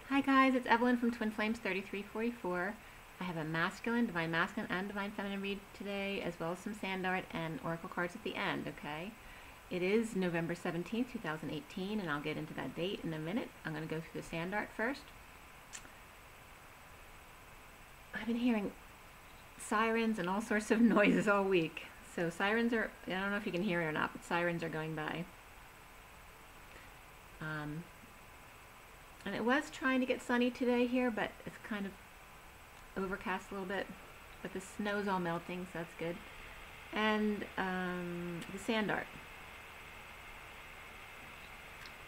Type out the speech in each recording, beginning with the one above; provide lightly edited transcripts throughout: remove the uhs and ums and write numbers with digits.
Hi guys, it's Evelyn from Twin Flames 3344. I have a divine masculine, and divine feminine read today, as well as some sand art and oracle cards at the end, okay? It is November 17th, 2018, and I'll get into that date in a minute. I'm going to go through the sand art first. I've been hearing sirens and all sorts of noises all week. So sirens are, I don't know if you can hear it or not, but sirens are going by. And it was trying to get sunny today here, but it's kind of overcast a little bit. But the snow's all melting, so that's good. And the sand art.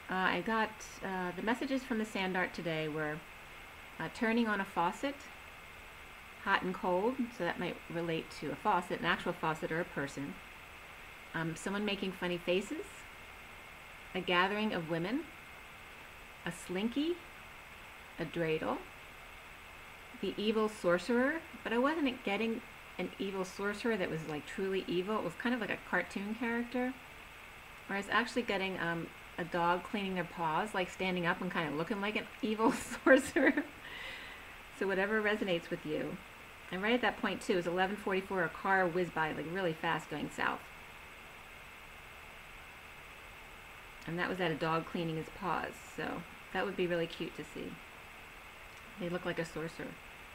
I got the messages from the sand art today were turning on a faucet, hot and cold, so that might relate to a faucet, an actual faucet or a person. Someone making funny faces, a gathering of women, a slinky, a dreidel, the evil sorcerer, but I wasn't getting an evil sorcerer that was like truly evil. It was kind of like a cartoon character, where I was actually getting a dog cleaning their paws, like standing up and kind of looking like an evil sorcerer. So whatever resonates with you. And right at that point too, it was 11:44, a car whizzed by like really fast going south. And that was at a dog cleaning his paws, so that would be really cute to see. They look like a sorcerer.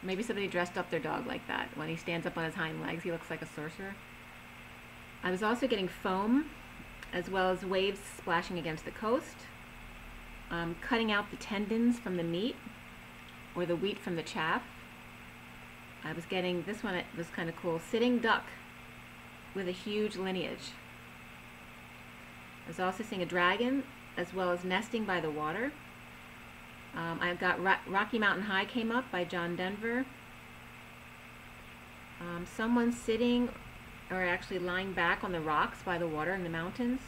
Maybe somebody dressed up their dog like that. When he stands up on his hind legs, he looks like a sorcerer. I was also getting foam, as well as waves splashing against the coast, cutting out the tendons from the meat, or the wheat from the chaff. I was getting, this one, it was kind of cool, sitting duck with a huge lineage. I was also seeing a dragon, as well as nesting by the water. I've got Rocky Mountain High came up by John Denver. Someone sitting, or actually lying back on the rocks by the water in the mountains.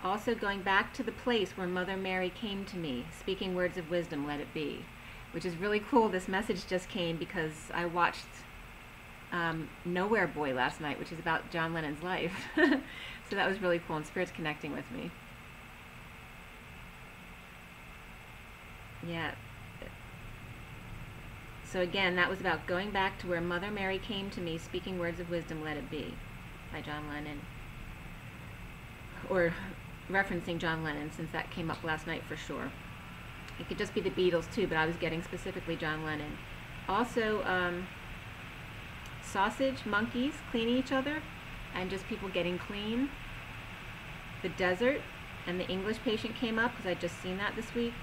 Also going back to the place where Mother Mary came to me, speaking words of wisdom, let it be. Which is really cool. This message just came because I watched Nowhere Boy last night, which is about John Lennon's life. So that was really cool, and Spirit's connecting with me. Yeah. So again, that was about going back to where Mother Mary came to me, speaking words of wisdom, let it be, by John Lennon. Or referencing John Lennon, since that came up last night for sure. It could just be the Beatles too, but I was getting specifically John Lennon. Also, sausage, monkeys cleaning each other, and just people getting clean. The desert, and the English patient came up, because I'd just seen that this week,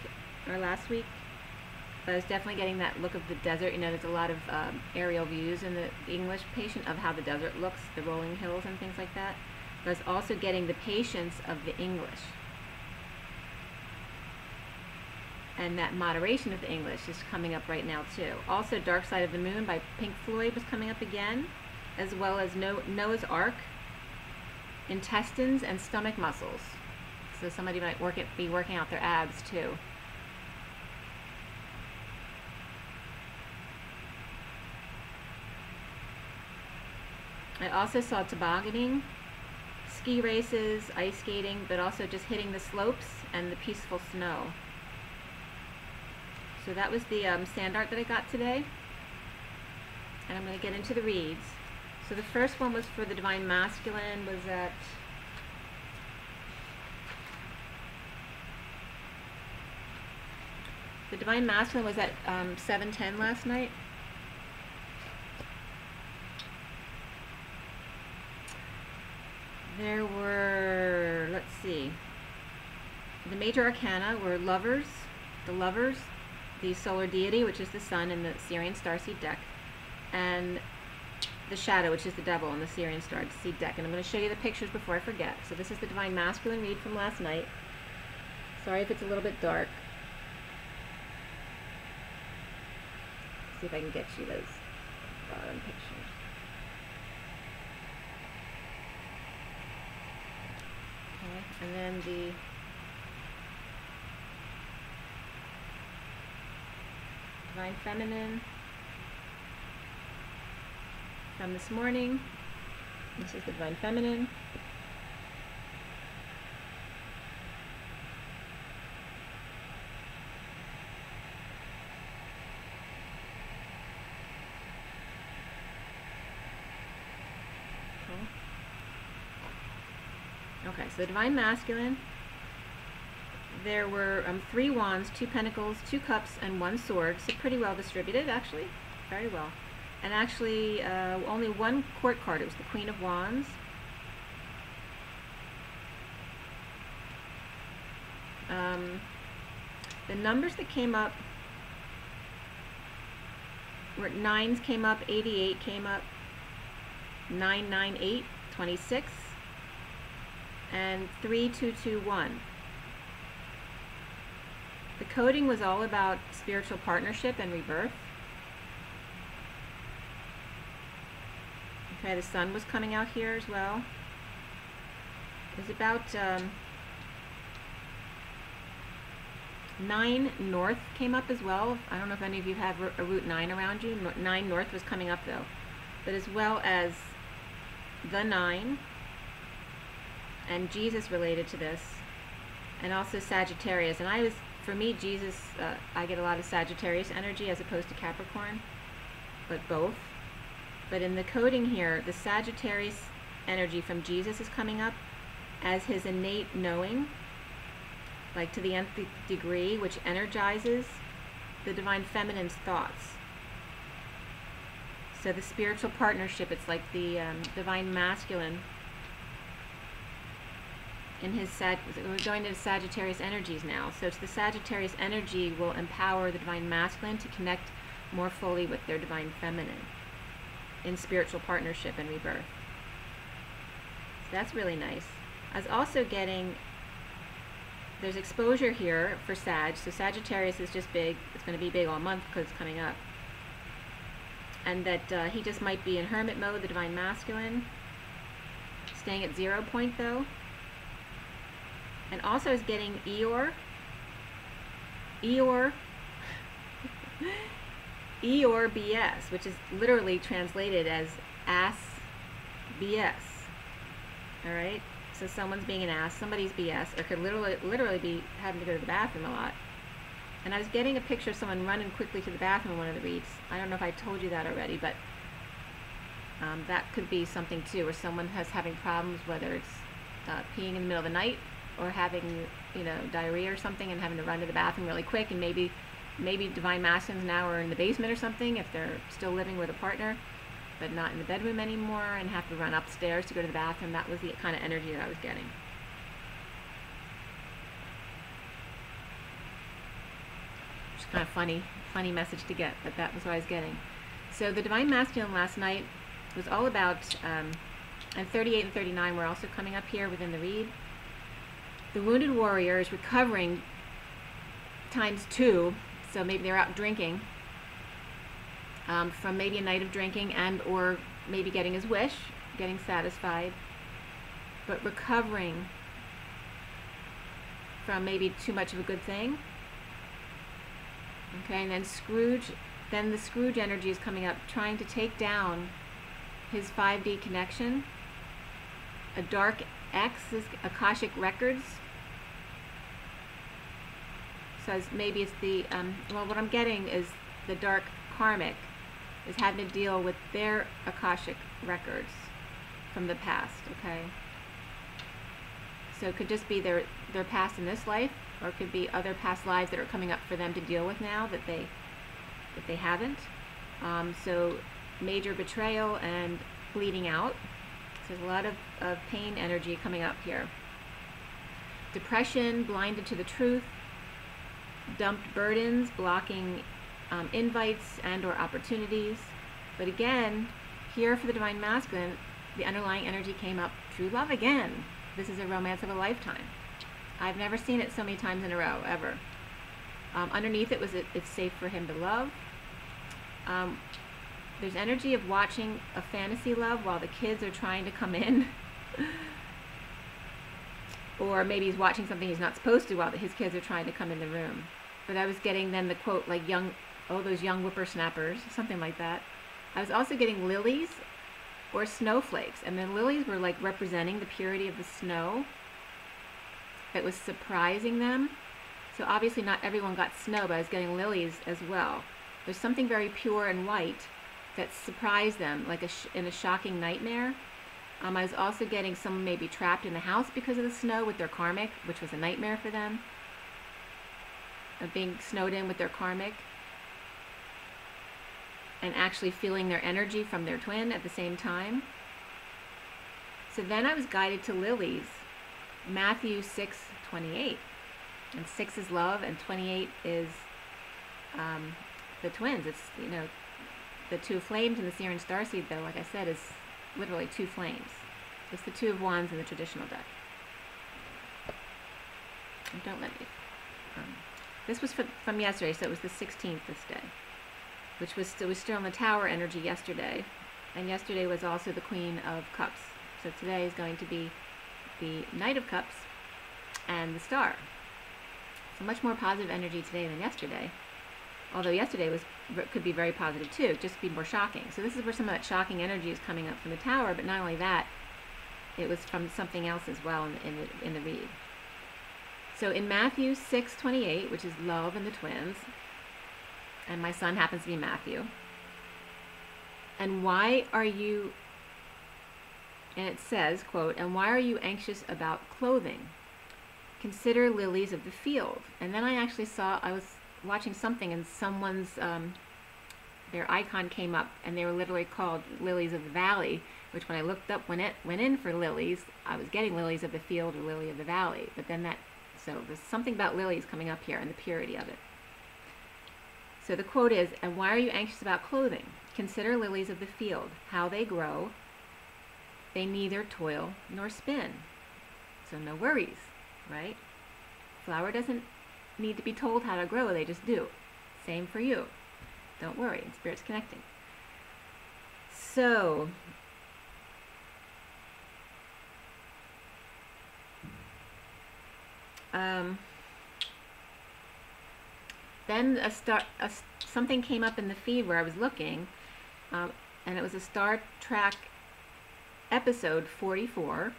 or last week. But I was definitely getting that look of the desert. You know, there's a lot of aerial views in the English patient of how the desert looks, the rolling hills and things like that. But I was also getting the patience of the English. And that moderation of the English is coming up right now too. Also, Dark Side of the Moon by Pink Floyd was coming up again, as well as Noah's Ark, intestines and stomach muscles. So somebody might be working out their abs too. I also saw tobogganing, ski races, ice skating, but also just hitting the slopes and the peaceful snow. So that was the sand art that I got today. And I'm going to get into the reads. So the first one was for the Divine Masculine, was at the Divine Masculine was at 7:10 last night. There were, let's see, the major arcana were lovers, the solar deity, which is the sun in the Sirian starseed deck, and the shadow, which is the devil in the Sirian starseed deck. And I'm going to show you the pictures before I forget. So this is the Divine Masculine read from last night. Sorry if it's a little bit dark. See if I can get you those bottom pictures. Okay, and then the Divine Feminine from this morning. This is the Divine Feminine. Okay, so the Divine Masculine, there were 3 wands, 2 pentacles, 2 cups, and 1 sword. So pretty well distributed, actually. Very well. And actually, only 1 court card. It was the Queen of Wands. The numbers that came up were 9s came up, 88 came up, 998, 26, and 3221. The coding was all about spiritual partnership and rebirth. Okay, the sun was coming out here as well. It was about 9 north came up as well. I don't know if any of you have a route 9 around you. 9 north was coming up though. But as well as the 9 and Jesus related to this, and also Sagittarius. And for me, Jesus, I get a lot of Sagittarius energy as opposed to Capricorn, but both. But in the coding here, the Sagittarius energy from Jesus is coming up as his innate knowing, like to the nth degree, which energizes the Divine Feminine's thoughts. So the spiritual partnership, it's like the Divine Masculine in his we're going to the Sagittarius energies now. So it's the Sagittarius energy will empower the Divine Masculine to connect more fully with their Divine Feminine in spiritual partnership and rebirth. So that's really nice. I was also getting, there's exposure here for Sag. So Sagittarius is just big. It's going to be big all month because it's coming up. And that he just might be in hermit mode, the Divine Masculine. Staying at 0 point though. And also is getting Eeyore BS, which is literally translated as ass BS. Alright? So someone's being an ass, somebody's BS, or could literally be having to go to the bathroom a lot. And I was getting a picture of someone running quickly to the bathroom in one of the reads. I don't know if I told you that already, but that could be something too, where someone has having problems, whether it's peeing in the middle of the night or having, diarrhea or something and having to run to the bathroom really quick, and maybe Divine Masculines now are in the basement or something if they're still living with a partner, but not in the bedroom anymore and have to run upstairs to go to the bathroom. That was the kind of energy that I was getting. Which is kind of funny message to get, but that was what I was getting. So the Divine Masculine last night was all about, and 38 and 39 were also coming up here within the read. The wounded warrior is recovering ×2, so maybe they're out drinking from maybe a night of drinking and or maybe getting his wish, getting satisfied, but recovering from maybe too much of a good thing. Okay, and then the Scrooge energy is coming up, trying to take down his 5D connection. A dark X is Akashic Records. So maybe it's the, well, what I'm getting is the dark karmic is having to deal with their Akashic records from the past, okay? So it could just be their past in this life, or it could be other past lives that are coming up for them to deal with now that they haven't. So major betrayal and bleeding out. So there's a lot of pain energy coming up here. Depression, blinded to the truth, dumped burdens, blocking invites and or opportunities. But again, here for the Divine Masculine, the underlying energy came up, true love again. This is a romance of a lifetime. I've never seen it so many times in a row, ever. Underneath it was it's safe for him to love. There's energy of watching a fantasy love while the kids are trying to come in. Or maybe he's watching something he's not supposed to while his kids are trying to come in the room. But I was getting then the quote, like those young whippersnappers, something like that. I was also getting lilies or snowflakes. And the lilies were like representing the purity of the snow. It was surprising them. So obviously not everyone got snow, but I was getting lilies as well. There's something very pure and white that surprised them, like in a shocking nightmare. I was also getting someone maybe trapped in the house because of the snow with their karmic, which was a nightmare for them, of being snowed in with their karmic, and actually feeling their energy from their twin at the same time. So then I was guided to lilies, Matthew 6:28. And 6 is love, and 28 is the twins. It's, you know, the two flames in the seer and starseed, though, like I said, is literally two flames. It's the two of wands in the traditional deck. And don't let me. This was from yesterday, so it was the 16th this day, which was still in the tower energy yesterday. And yesterday was also the Queen of Cups. So today is going to be the Knight of Cups and the Star. So much more positive energy today than yesterday. Although yesterday could be very positive too, just be more shocking. So this is where some of that shocking energy is coming up from the tower, but not only that, it was from something else as well in the read. So in Matthew 6:28, which is love and the twins, and my son happens to be Matthew. And why are you, and it says, quote, and why are you anxious about clothing? Consider lilies of the field. And then I actually saw, I was watching something and someone's, their icon came up and they were literally called lilies of the valley, which when I looked up, went in for lilies, I was getting lilies of the field or lily of the valley. But then so there's something about lilies coming up here and the purity of it. So the quote is, and why are you anxious about clothing? Consider lilies of the field, how they grow. They neither toil nor spin. So no worries, right? Flower doesn't need to be told how to grow, they just do. Same for you. Don't worry, Spirit's connecting. So, then something came up in the feed where I was looking, and it was a Star Trek episode 44,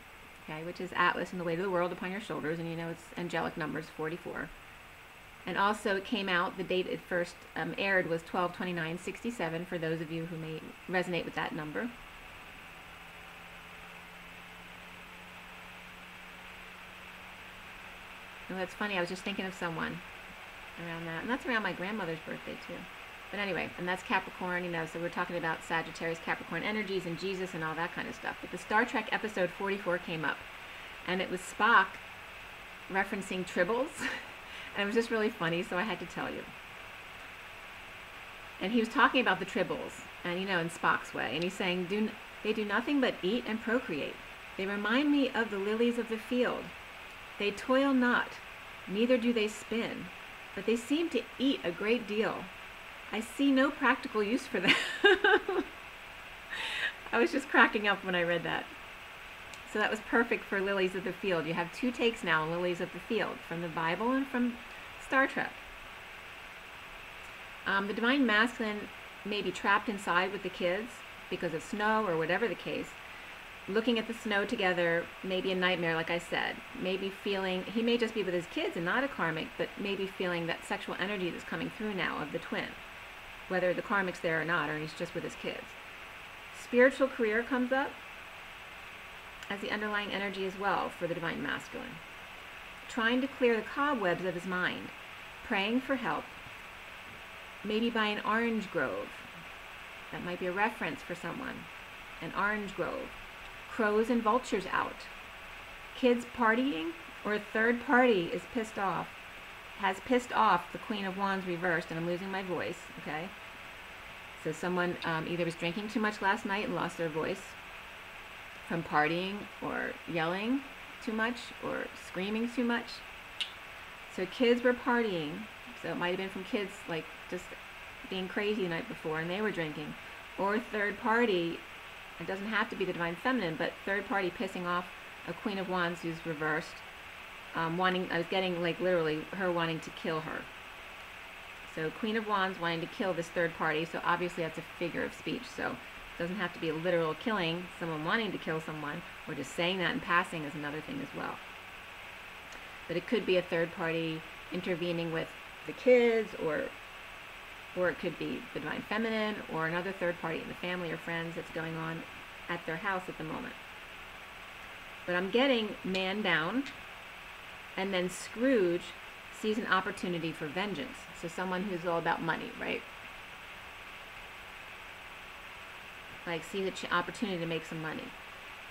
okay, which is Atlas and the weight of the world upon your shoulders, and you know it's angelic numbers 44. And also it came out, the date it first aired was 12/29/67 for those of you who may resonate with that number. And that's funny, I was just thinking of someone around that, and that's around my grandmother's birthday too. But anyway, and that's Capricorn, you know, so we're talking about Sagittarius, Capricorn energies and Jesus and all that kind of stuff. But the Star Trek episode 44 came up, and it was Spock referencing tribbles, and it was just really funny, so I had to tell you. And he was talking about the tribbles, and you know, in Spock's way, and he's saying, they do nothing but eat and procreate. They remind me of the lilies of the field. They toil not, neither do they spin, but they seem to eat a great deal. I see no practical use for them. I was just cracking up when I read that. So that was perfect for lilies of the field. You have two takes now on lilies of the field, from the Bible and from Star Trek. The Divine Masculine may be trapped inside with the kids because of snow or whatever the case. Looking at the snow together, maybe a nightmare, like I said. Maybe feeling, he may just be with his kids and not a karmic, but maybe feeling that sexual energy that's coming through now of the twin. Whether the karmic's there or not, or he's just with his kids. Spiritual career comes up as the underlying energy as well for the Divine Masculine. Trying to clear the cobwebs of his mind. Praying for help. Maybe by an orange grove. That might be a reference for someone. An orange grove. Crows and vultures out. Kids partying, or a third party is pissed off. Has pissed off the Queen of Wands reversed, and I'm losing my voice, okay? So someone either was drinking too much last night and lost their voice from partying or yelling too much or screaming too much. So kids were partying, so it might have been from kids like just being crazy the night before and they were drinking. Or third party, it doesn't have to be the Divine Feminine, but third party pissing off a Queen of Wands who's reversed. I was getting like literally her wanting to kill her. So Queen of Wands wanting to kill this third party, so obviously that's a figure of speech, so it doesn't have to be a literal killing, someone wanting to kill someone, or just saying that in passing is another thing as well. But it could be a third party intervening with the kids, or it could be the Divine Feminine, or another third party in the family or friends that's going on at their house at the moment. But I'm getting man down, and then Scrooge sees an opportunity for vengeance. So someone who's all about money, right? Like sees an opportunity to make some money.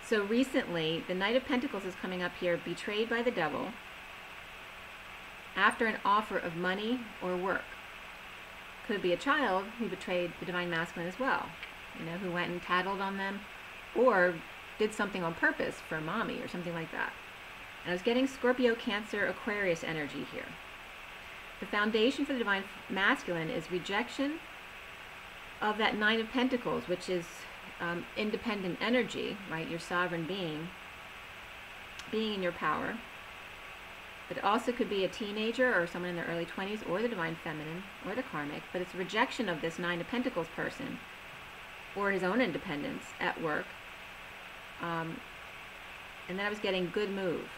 So recently, the Knight of Pentacles is coming up here, betrayed by the devil, after an offer of money or work. Could be a child who betrayed the Divine Masculine as well, you know, who went and tattled on them, or did something on purpose for mommy or something like that. And I was getting Scorpio, Cancer, Aquarius energy here. The foundation for the Divine Masculine is rejection of that Nine of Pentacles, which is independent energy, right? Your sovereign being in your power. But it also could be a teenager or someone in their early 20s, or the Divine Feminine, or the Karmic. But it's rejection of this Nine of Pentacles person, or his own independence at work. And then I was getting good move.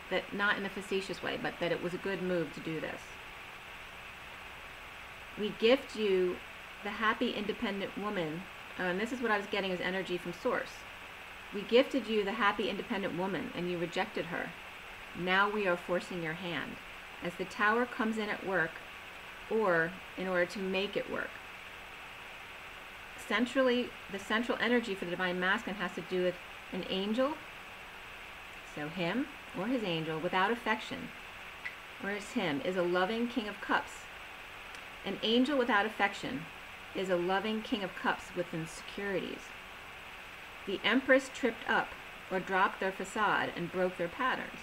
That not in a facetious way, but that it was a good move to do this. We gift you the happy, independent woman. And this is what I was getting as energy from Source. We gifted you the happy, independent woman, and you rejected her. Now we are forcing your hand. As the Tower comes in at work, or in order to make it work. Centrally, the central energy for the Divine Masculine has to do with an angel, so him, or his angel, without affection, or it's him, is a loving King of Cups. An angel without affection is a loving King of Cups with insecurities. The Empress tripped up or dropped their facade and broke their patterns,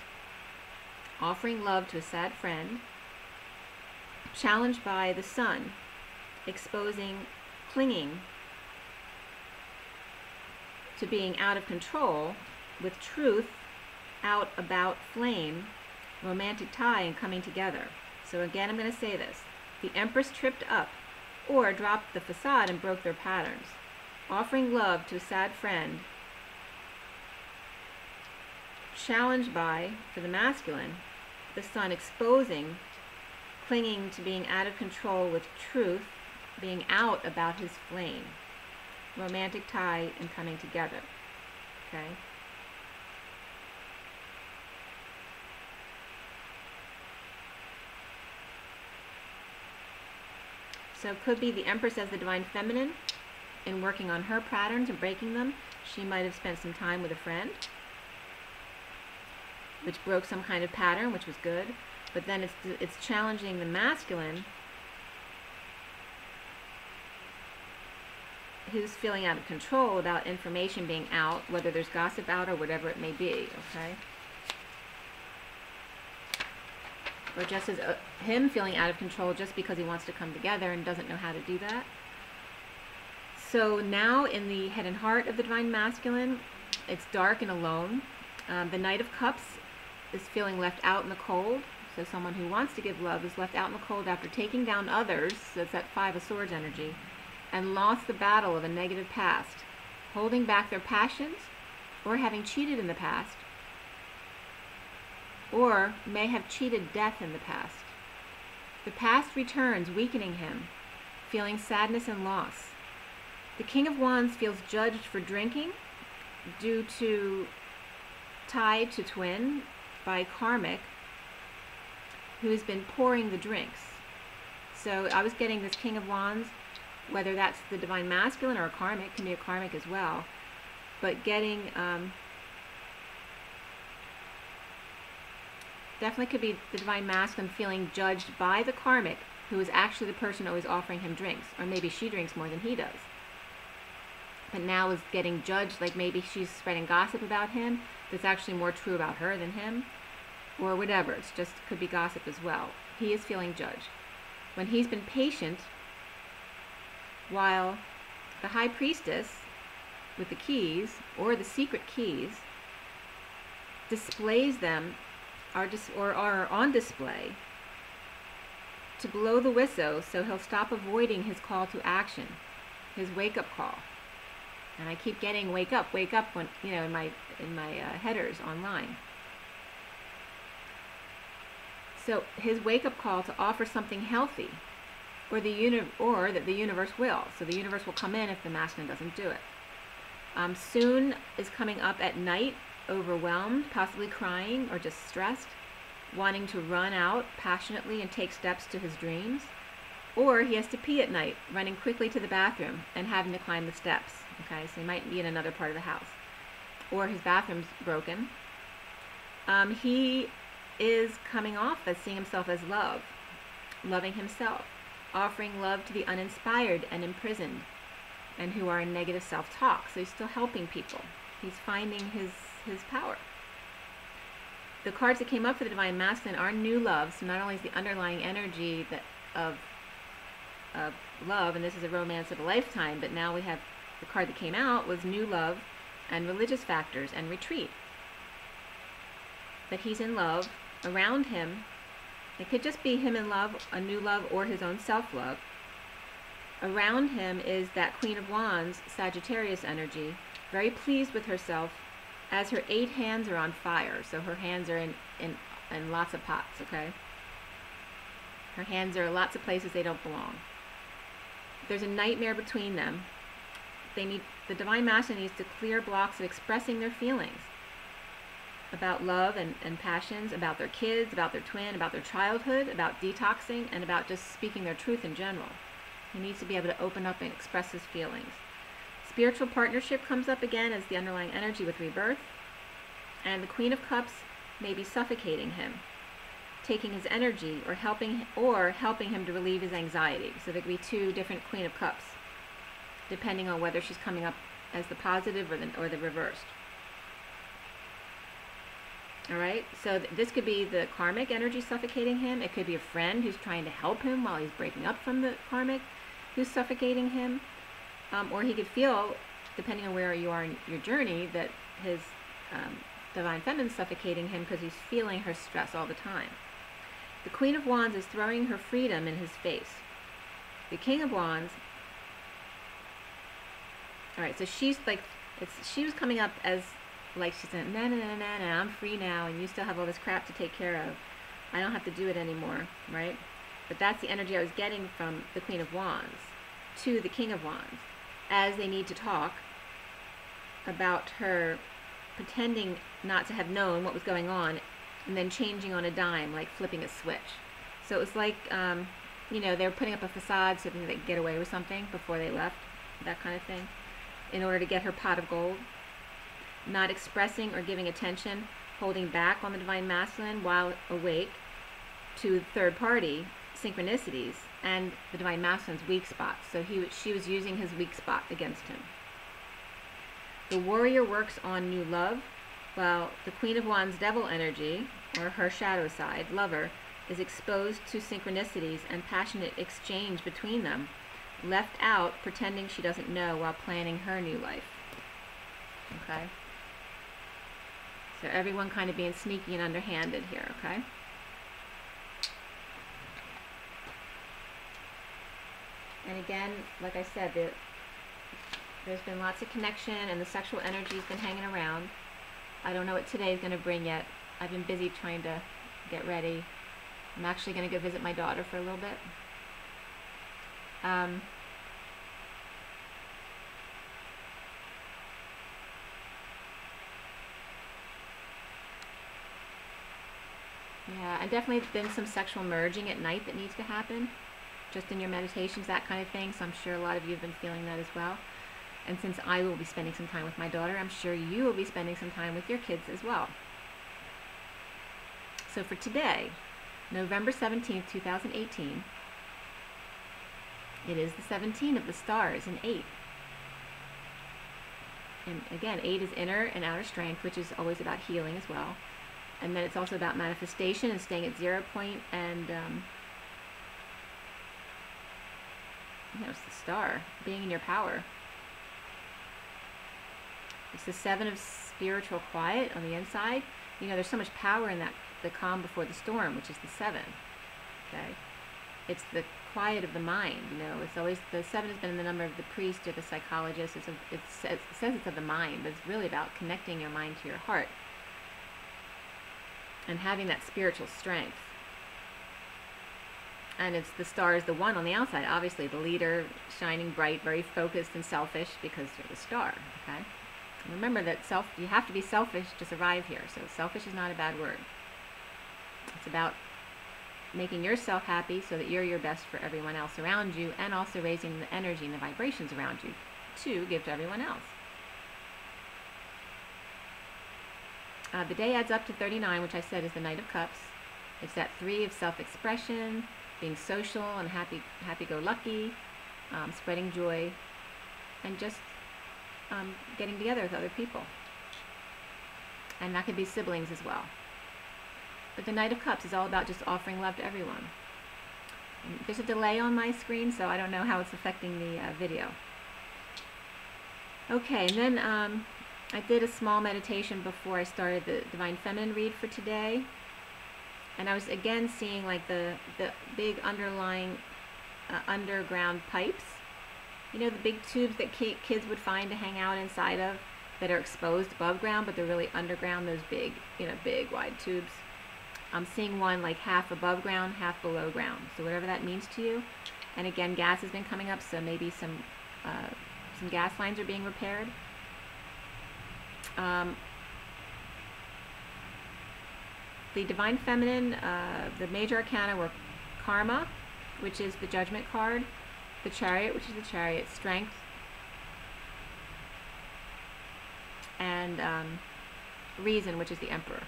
offering love to a sad friend, challenged by the Sun, exposing clinging to being out of control, with truth out about flame, romantic tie, and coming together. So again, I'm going to say this. The Empress tripped up or dropped the facade and broke their patterns, offering love to a sad friend, challenged by, for the masculine, the Sun, exposing, clinging to being out of control, with truth, being out about his flame, romantic tie, and coming together. Okay? So it could be the Empress as the Divine Feminine, in working on her patterns and breaking them. She might have spent some time with a friend, which broke some kind of pattern, which was good. But then it's challenging the masculine, who's feeling out of control about information being out, whether there's gossip out or whatever it may be, okay? Or just as him feeling out of control just because he wants to come together and doesn't know how to do that. So now in the head and heart of the Divine Masculine, it's dark and alone. The Knight of Cups is feeling left out in the cold. So someone who wants to give love is left out in the cold after taking down others, so it's that Five of Swords energy, and lost the battle of a negative past, holding back their passions, or having cheated in the past, or may have cheated death in the past. The past returns, weakening him, feeling sadness and loss. The King of Wands feels judged for drinking due to tied to twin by Karmic, who's been pouring the drinks. So I was getting this King of Wands, whether that's the Divine Masculine or a Karmic, can be a Karmic as well, but getting definitely could be the Divine Masculine feeling judged by the Karmic, who is actually the person always offering him drinks, or maybe she drinks more than he does, but now is getting judged, like maybe she's spreading gossip about him that's actually more true about her than him, or whatever. It's just could be gossip as well. He is feeling judged when he's been patient, while the High Priestess with the keys, or the secret keys, displays them, are on display to blow the whistle, so he'll stop avoiding his call to action, his wake-up call. And I keep getting wake up when, you know, in my headers online. So his wake-up call to offer something healthy, or that the universe will. So the universe will come in if the masculine doesn't do it. Soon is coming up at night, overwhelmed, possibly crying or just stressed, wanting to run out passionately and take steps to his dreams. Or he has to pee at night, running quickly to the bathroom and having to climb the steps. Okay, so he might be in another part of the house. Or his bathroom's broken. He is coming off as seeing himself as love, loving himself, offering love to the uninspired and imprisoned, and who are in negative self-talk. So he's still helping people. He's finding his power. The cards that came up for the Divine Masculine are new love. So not only is the underlying energy of love, and this is a romance of a lifetime, but now we have the card that came out was new love and religious factors and retreat. That he's in love. Around him, it could just be him in love, a new love, or his own self-love. Around him is that Queen of Wands, Sagittarius energy, very pleased with herself as her 8 hands are on fire. So her hands are in lots of pots, okay? Her hands are in lots of places they don't belong. There's a nightmare between them. The Divine Masculine needs to clear blocks of expressing their feelings about love and passions, about their kids, about their twin, about their childhood, about detoxing, and about just speaking their truth in general. He needs to be able to open up and express his feelings. Spiritual partnership comes up again as the underlying energy with rebirth. And the Queen of Cups may be suffocating him, taking his energy, or helping him to relieve his anxiety. So there could be 2 different Queen of Cups, depending on whether she's coming up as the positive or the reversed. All right, so this could be the karmic energy suffocating him. It could be a friend who's trying to help him while he's breaking up from the karmic who's suffocating him. Or he could feel, depending on where you are in your journey, that his Divine Feminine is suffocating him because he's feeling her stress all the time. The Queen of Wands is throwing her freedom in his face. The King of Wands, all right, so she's like, she was coming up as like she said, no, I'm free now, and you still have all this crap to take care of. I don't have to do it anymore, right? But that's the energy I was getting from the Queen of Wands to the King of Wands, as they need to talk about her pretending not to have known what was going on, and then changing on a dime, like flipping a switch. So it was like, you know, they were putting up a facade so that they could get away with something before they left, that kind of thing, in order to get her pot of gold. Not expressing or giving attention, holding back on the Divine Masculine while awake to third party synchronicities and the Divine Masculine's weak spots. So she was using his weak spot against him. The Warrior works on new love, while the Queen of Wands devil energy, or her shadow side, lover, is exposed to synchronicities and passionate exchange between them, left out pretending she doesn't know while planning her new life. Okay? So everyone kind of being sneaky and underhanded here, okay? And again, like I said, there's been lots of connection and the sexual energy's been hanging around. I don't know what today is going to bring yet. I've been busy trying to get ready. I'm actually going to go visit my daughter for a little bit. Yeah, and definitely been some sexual merging at night that needs to happen, just in your meditations, that kind of thing. So I'm sure a lot of you have been feeling that as well. And since I will be spending some time with my daughter, I'm sure you will be spending some time with your kids as well. So for today, November 17th, 2018, it is the 17 of the stars in 8. And again, 8 is inner and outer strength, which is always about healing as well. And then it's also about manifestation and staying at 0 point, and you know, it's the star, being in your power. It's the 7 of spiritual quiet on the inside. You know, there's so much power in that, the calm before the storm, which is the 7. Okay, it's the quiet of the mind. You know, it's always, the 7 has been the number of the priest or the psychologist. It says it's of the mind, but it's really about connecting your mind to your heart and having that spiritual strength. And it's the star is the 1 on the outside, obviously the leader, shining bright, very focused and selfish, because you're the star. Okay, Remember that you have to be selfish to survive here. So selfish is not a bad word. It's about making yourself happy so that you're your best for everyone else around you, and also raising the energy and the vibrations around you to give to everyone else. The day adds up to 39, which I said is the Knight of Cups. It's that 3 of self-expression, being social and happy-go-lucky, spreading joy, and just getting together with other people. And that could be siblings as well. But the Knight of Cups is all about just offering love to everyone. And there's a delay on my screen, so I don't know how it's affecting the video. Okay, and then I did a small meditation before I started the Divine Feminine read for today. And I was again seeing like the big underlying underground pipes. You know, the big tubes that kids would find to hang out inside of that are exposed above ground, but they're really underground, those big, big wide tubes. I'm seeing one like half above ground, half below ground. So whatever that means to you. And again, gas has been coming up, so maybe some gas lines are being repaired. The Divine Feminine, the major arcana were Karma, which is the Judgment card, the Chariot, which is the Chariot, Strength, and Reason, which is the Emperor.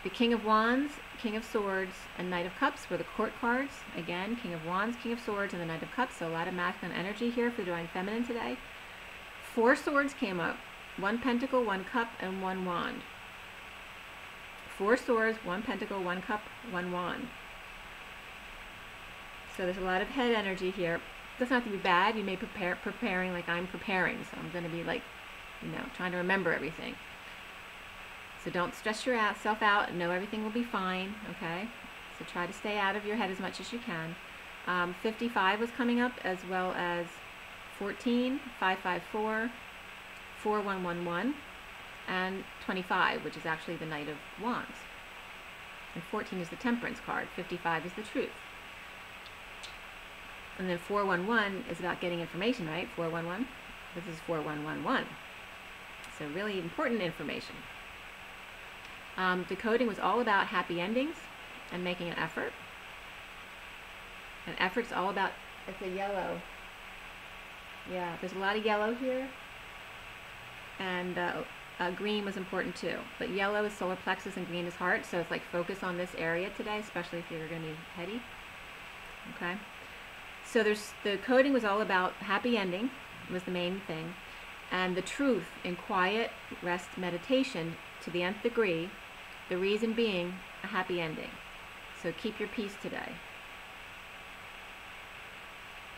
The King of Wands, King of Swords, and Knight of Cups were the Court cards. Again, King of Wands, King of Swords, and the Knight of Cups, so a lot of masculine energy here for the Divine Feminine today. 4 swords came up, 1 pentacle, 1 cup, and 1 wand. 4 swords, 1 pentacle, 1 cup, 1 wand. So there's a lot of head energy here. It doesn't have to be bad. You may preparing like I'm preparing. So I'm going to be like, trying to remember everything. So don't stress yourself out. Know everything will be fine, okay? So try to stay out of your head as much as you can. 55 was coming up, as well as 14, 554, 4111, and 25, which is actually the Knight of Wands. And 14 is the Temperance card. 55 is the Truth. And then 411 is about getting information, right? 411. This is 4111. So really important information. Decoding was all about happy endings and making an effort. And effort's all about, it's a yellow. Yeah, there's a lot of yellow here. And green was important too. But yellow is solar plexus and green is heart. So it's like focus on this area today, especially if you're going to be heady. Okay. So the coding was all about happy ending was the main thing. And the truth in quiet rest meditation to the nth degree, the reason being a happy ending. So keep your peace today.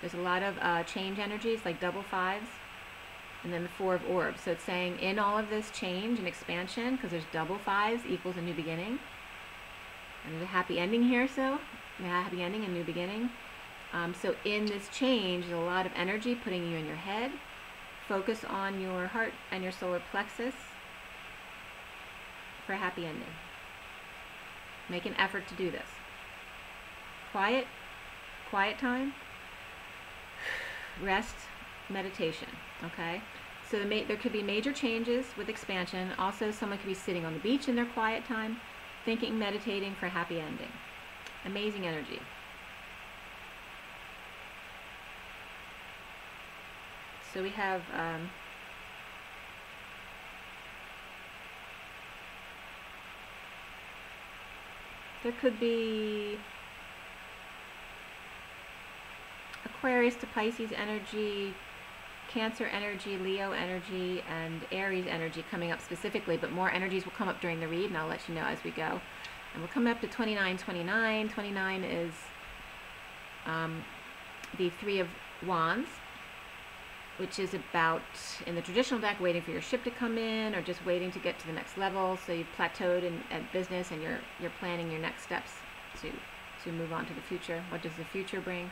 There's a lot of change energies like double fives, and then the 4 of orbs. So it's saying in all of this change and expansion, because there's double fives equals a new beginning. And there's a happy ending here, so a happy ending and new beginning. So in this change, there's a lot of energy putting you in your head. Focus on your heart and your solar plexus for a happy ending. Make an effort to do this. Quiet time, rest, meditation, okay? So there could be major changes with expansion. Also, someone could be sitting on the beach in their quiet time, thinking, meditating for a happy ending. Amazing energy. So we have there could be Aquarius to Pisces energy, Cancer energy, Leo energy, and Aries energy coming up specifically, but more energies will come up during the read, and I'll let you know as we go. And we'll come up to 2929. 29 is the 3 of Wands, which is about, in the traditional deck, waiting for your ship to come in, or just waiting to get to the next level. So you've plateaued at business, and you're planning your next steps to move on to the future. What does the future bring?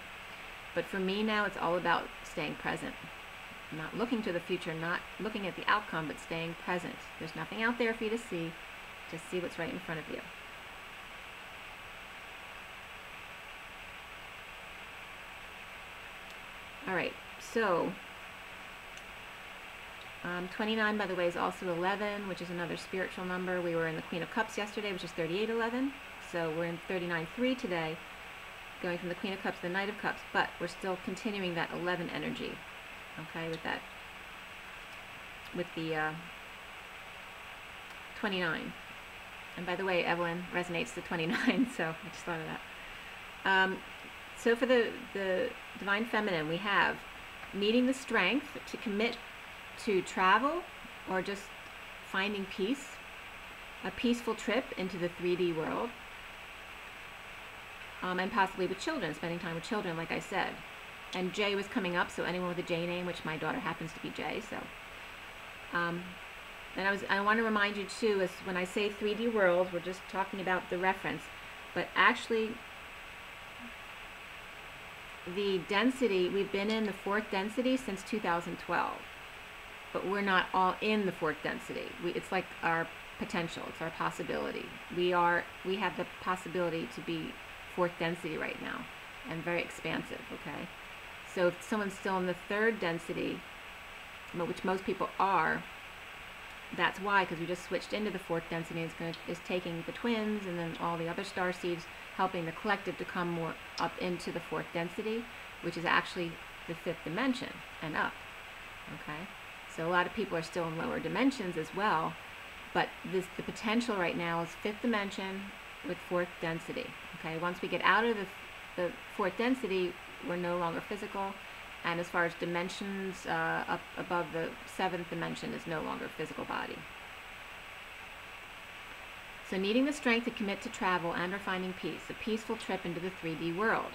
But for me now, it's all about staying present. Not looking to the future, not looking at the outcome, but staying present. There's nothing out there for you to see. Just see what's right in front of you. All right, so 29, by the way, is also 11, which is another spiritual number. We were in the Queen of Cups yesterday, which is 3811. So we're in 39-3 today, going from the Queen of Cups to the Knight of Cups, but we're still continuing that 11 energy, okay, with that, with the 29. And by the way, Evelyn resonates to 29, so I just thought of that. So for the Divine Feminine, we have needing the strength to commit to travel or just finding peace, a peaceful trip into the 3D world, and possibly with children, spending time with children, like I said. And J was coming up, so anyone with a J name, which my daughter happens to be J, so. And I want to remind you too, is when I say 3D worlds, we're just talking about the reference, but actually the density, we've been in the 4th density since 2012, but we're not all in the 4th density. It's like our potential, it's our possibility. We have the possibility to be 4th density right now, and very expansive, okay? So if someone's still in the 3rd density, which most people are, that's why, because we just switched into the 4th density, and it's taking the twins and then all the other star seeds, helping the collective to come more up into the 4th density, which is actually the 5th dimension and up, okay? So a lot of people are still in lower dimensions as well, but the potential right now is 5th dimension with 4th density, okay? Once we get out of the 4th density, we're no longer physical. And as far as dimensions, up above the 7th dimension is no longer physical body. So needing the strength to commit to travel and or finding peace, a peaceful trip into the 3D world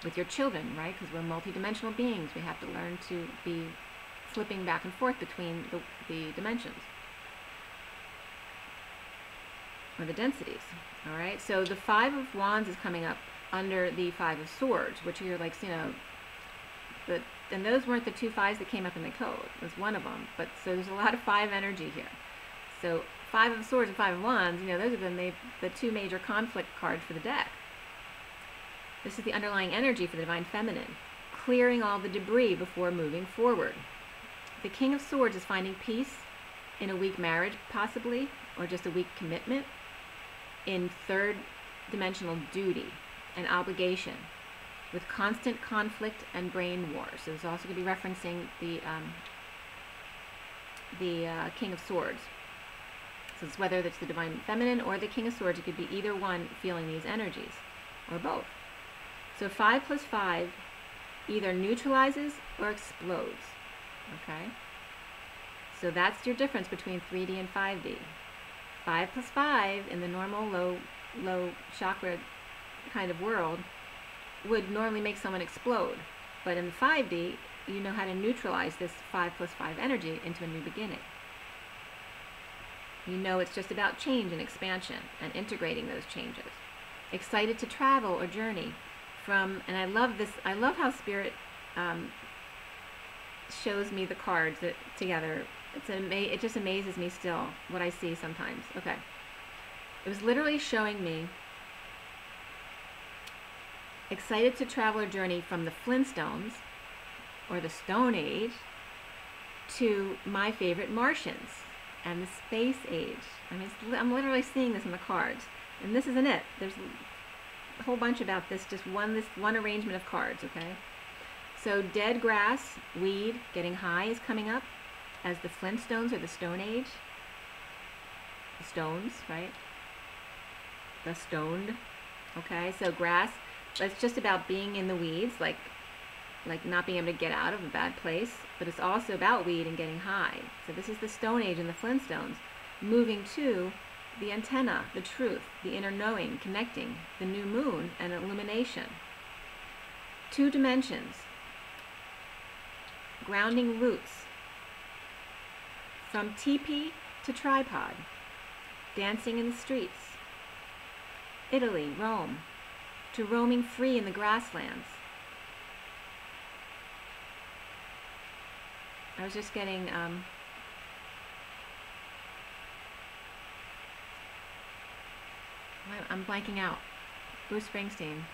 with your children, right? Because we're multidimensional beings. We have to learn to be flipping back and forth between the dimensions, or the densities, all right? So the 5 of Wands is coming up under the 5 of Swords, which are like, you know, and those weren't the 2 5s that came up in the code. It was one of them. But so there's a lot of 5 energy here. So 5 of Swords and 5 of Wands, you know, those are the 2 major conflict cards for the deck. This is the underlying energy for the Divine Feminine, clearing all the debris before moving forward. The King of Swords is finding peace in a weak marriage, possibly, or just a weak commitment, in 3rd dimensional duty and obligation, with constant conflict and brain wars. So it's also going to be referencing the King of Swords. So it's whether it's the Divine Feminine or the King of Swords, it could be either one feeling these energies, or both. So 5 plus 5 either neutralizes or explodes, okay? So that's your difference between 3D and 5D. 5 plus 5 in the normal low chakra kind of world would normally make someone explode. But in 5D, you know how to neutralize this 5 plus 5 energy into a new beginning. You know it's just about change and expansion and integrating those changes. Excited to travel or journey from, and I love this, I love how Spirit shows me the cards together. It just amazes me still what I see sometimes. Okay. It was literally showing me excited to travel or journey from the Flintstones or the Stone Age to my favorite Martians and the Space Age. I mean, I'm literally seeing this in the cards, and this isn't it. There's a whole bunch about this one arrangement of cards, okay? So dead grass, weed, getting high is coming up as the Flintstones or the Stone Age. The stones, right? The stoned, okay? So grass, it's just about being in the weeds, like not being able to get out of a bad place, but it's also about weed and getting high. So this is the Stone Age and the Flintstones, moving to the antenna, the truth, the inner knowing, connecting, the new moon, and illumination. 2 dimensions, grounding roots, from teepee to tripod, dancing in the streets, Italy, Rome, to roaming free in the grasslands. I was just getting I'm blanking out. Bruce Springsteen.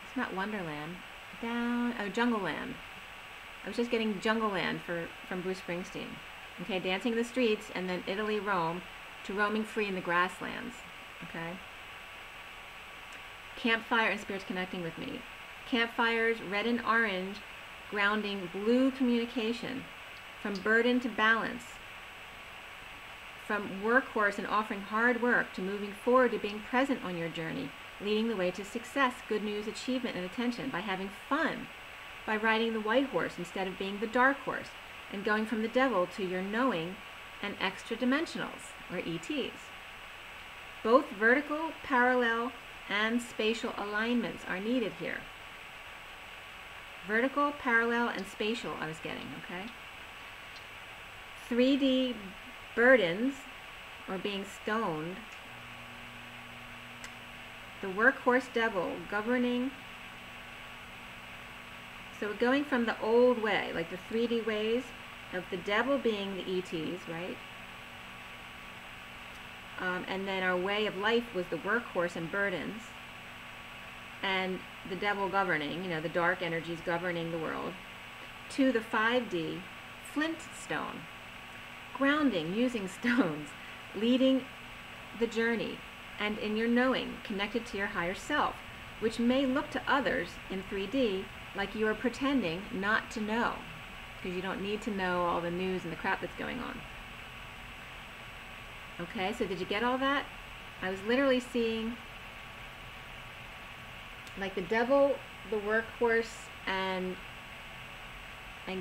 It's not Wonderland. Down, oh, Jungleland. I was just getting Jungle Land from Bruce Springsteen. Okay, dancing the streets, and then Italy, Rome, to roaming free in the grasslands. Okay. Campfire and spirits connecting with me. Campfires, red and orange, grounding blue communication. From burden to balance. From workhorse and offering hard work to moving forward to being present on your journey, leading the way to success, good news, achievement, and attention by having fun, by riding the white horse instead of being the dark horse, and going from the devil to your knowing and extra dimensionals, or ETs. Both vertical, parallel, and spatial alignments are needed here. Vertical, parallel, and spatial I was getting, okay? 3D burdens, or being stoned. The workhorse devil governing. So going from the old way, like the 3D ways of the devil being the ETs, right? And then our way of life was the workhorse and burdens. And the devil governing, the dark energies governing the world. To the 5D flintstone. Grounding, using stones, leading the journey, and in your knowing, connected to your higher self, which may look to others in 3D like you are pretending not to know, because you don't need to know all the news and the crap that's going on. Okay, so did you get all that? I was literally seeing like the devil, the workhorse, and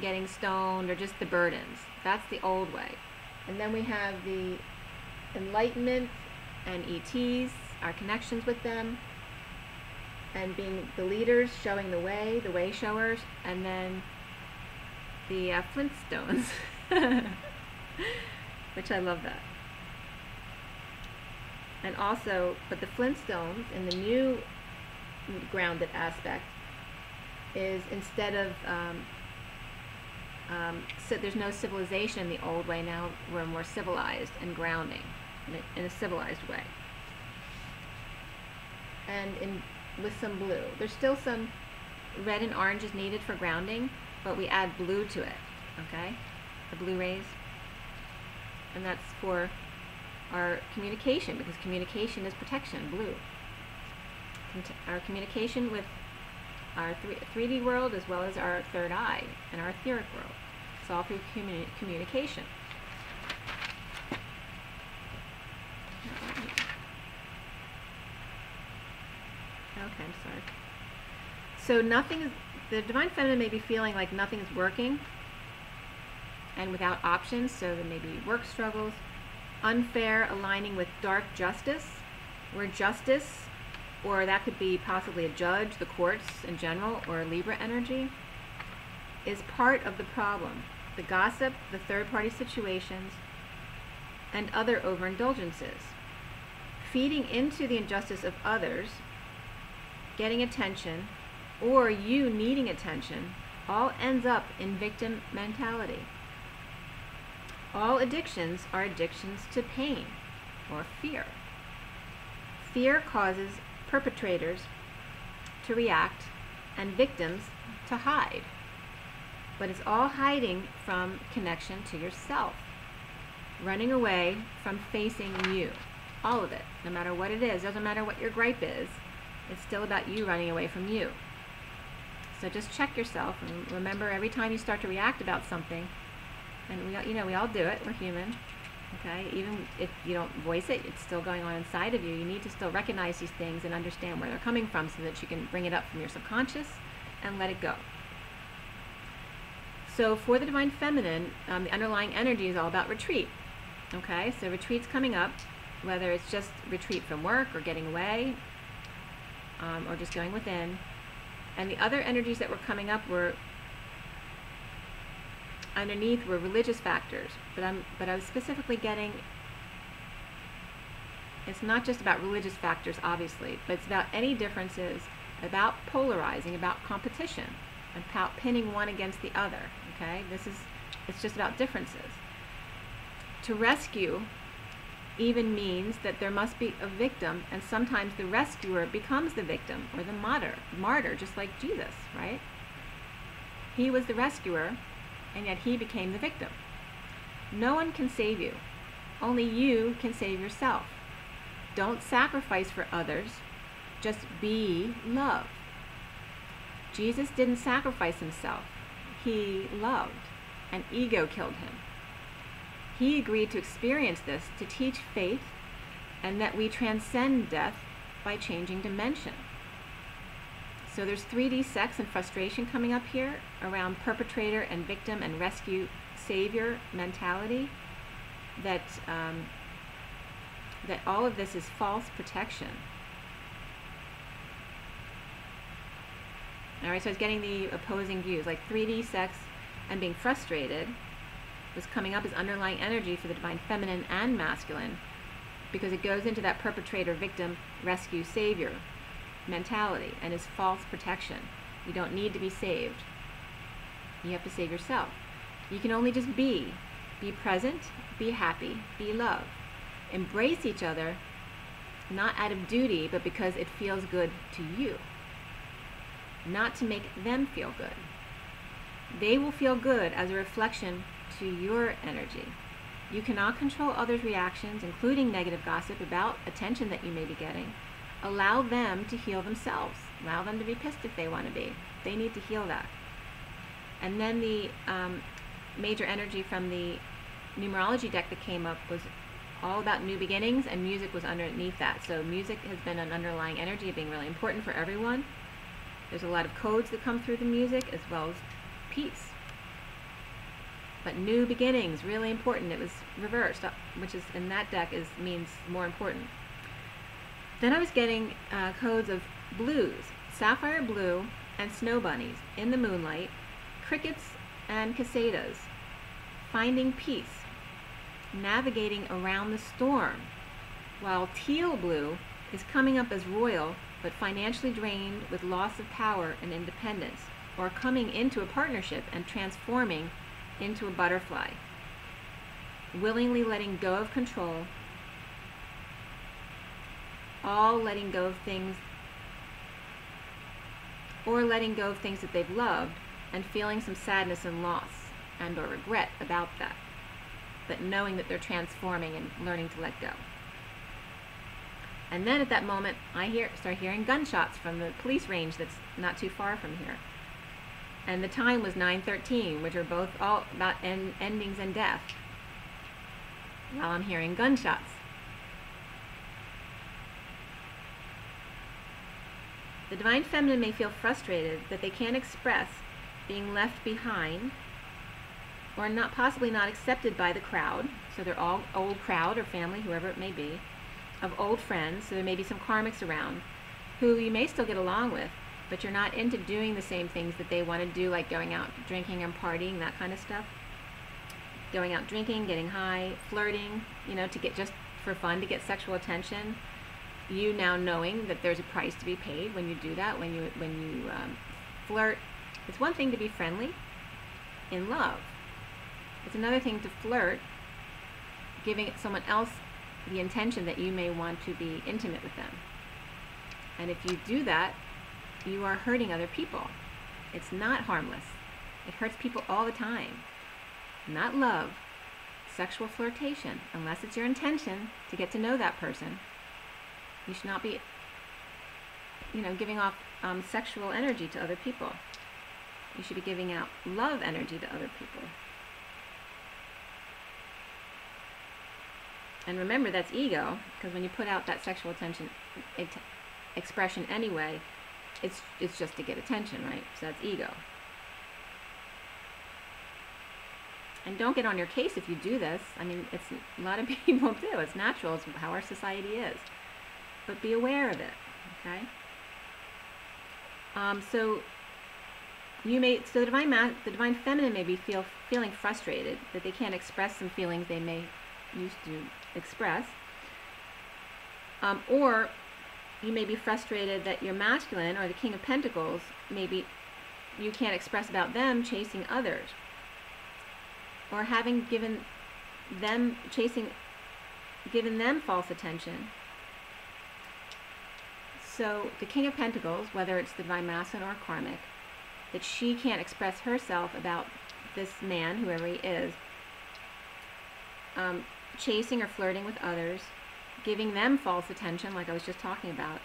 getting stoned, or just the burdens. That's the old way. And then we have the enlightenment and ETs, our connections with them, and being the leaders, showing the way showers, and then the Flintstones, which I love that. And also, but the Flintstones in the new grounded aspect is instead of so there's no civilization the old way. Now we're more civilized and grounding in a civilized way. And with some blue. There's still some red and orange is needed for grounding, but we add blue to it, okay? The blue rays. And that's for our communication, because communication is protection, blue. Our communication with our 3D world, as well as our third eye and our etheric world. It's all through communication. Okay, I'm sorry. So the Divine Feminine may be feeling like nothing's working and without options, so there may be work struggles, unfair aligning with dark justice, where justice, or that could be possibly a judge, the courts in general, or a Libra energy, is part of the problem. The gossip, the third-party situations, and other overindulgences. Feeding into the injustice of others, getting attention, or you needing attention, all ends up in victim mentality. All addictions are addictions to pain or fear. Fear causes perpetrators to react and victims to hide. But it's all hiding from connection to yourself. Running away from facing you. All of it. No matter what it is. Doesn't matter what your gripe is. It's still about you running away from you. So just check yourself and remember every time you start to react about something, and we all do it, we're human. Okay, even if you don't voice it, it's still going on inside of you. You need to still recognize these things and understand where they're coming from so that you can bring it up from your subconscious and let it go. So for the Divine Feminine, the underlying energy is all about retreat. Okay, so retreat's coming up, whether it's just retreat from work or getting away, or just going within. And the other energies that were coming up were underneath were religious factors, but I was specifically getting, it's not just about religious factors obviously, but it's about any differences, about polarizing, about competition, about pinning one against the other. Okay, it's just about differences. To rescue even means that there must be a victim, and sometimes the rescuer becomes the victim or the martyr, just like Jesus, right? He was the rescuer, and yet he became the victim. No one can save you. Only you can save yourself. Don't sacrifice for others. Just be love. Jesus didn't sacrifice himself. He loved, and ego killed him. He agreed to experience this to teach faith and that we transcend death by changing dimension. So there's 3D sex and frustration coming up here around perpetrator and victim and rescue savior mentality, that that all of this is false protection. All right, so I was getting the opposing views, like 3D sex and being frustrated was coming up as underlying energy for the divine feminine and masculine, because it goes into that perpetrator, victim, rescue, savior mentality and is false protection. You don't need to be saved. You have to save yourself. You can only just be present, be happy, be love. Embrace each other, not out of duty, but because it feels good to you. Not to make them feel good. They will feel good as a reflection to your energy. You cannot control others' reactions, including negative gossip about attention that you may be getting. Allow them to heal themselves. Allow them to be pissed if they want to be. They need to heal that. And then the major energy from the numerology deck that came up was all about new beginnings, and music was underneath that. So music has been an underlying energy of being really important for everyone. There's a lot of codes that come through the music, as well as peace. But new beginnings, really important. It was reversed, which is in that deck means more important. Then I was getting codes of blues, sapphire blue and snow bunnies in the moonlight, crickets and cicadas, finding peace, navigating around the storm, while teal blue is coming up as royal but financially drained with loss of power and independence, or coming into a partnership and transforming into a butterfly, willingly letting go of control, all letting go of things, or letting go of things that they've loved and feeling some sadness and loss and or regret about that, but knowing that they're transforming and learning to let go. And then at that moment, I start hearing gunshots from the police range that's not too far from here. And the time was 9:13, which are both all about endings and death, while I'm hearing gunshots. The divine feminine may feel frustrated that they can't express being left behind, or possibly not accepted by the crowd. So they're all old crowd or family, whoever it may be, of old friends. So there may be some karmics around who you may still get along with, but you're not into doing the same things that they want to do, like going out drinking and partying, that kind of stuff. Going out drinking, getting high, flirting, to get just for fun, to get sexual attention. You now knowing that there's a price to be paid when you do that, when you flirt. It's one thing to be friendly in love. It's another thing to flirt, giving someone else the intention that you may want to be intimate with them. And if you do that, you are hurting other people. It's not harmless. It hurts people all the time. Not love, sexual flirtation, unless it's your intention to get to know that person. You should not be, giving off sexual energy to other people. You should be giving out love energy to other people. And remember, that's ego, because when you put out that sexual expression anyway, it's just to get attention, right? So that's ego. And don't get on your case if you do this. I mean, a lot of people do. It's natural. It's how our society is. But be aware of it, okay? So the divine feminine may be feeling frustrated that they can't express some feelings they may used to express, or you may be frustrated that your masculine, or the King of Pentacles, maybe you can't express about them chasing others, or having given them false attention. So the King of Pentacles, whether it's the divine masculine or karmic, that she can't express herself about this man, whoever he is, chasing or flirting with others, giving them false attention, like I was just talking about,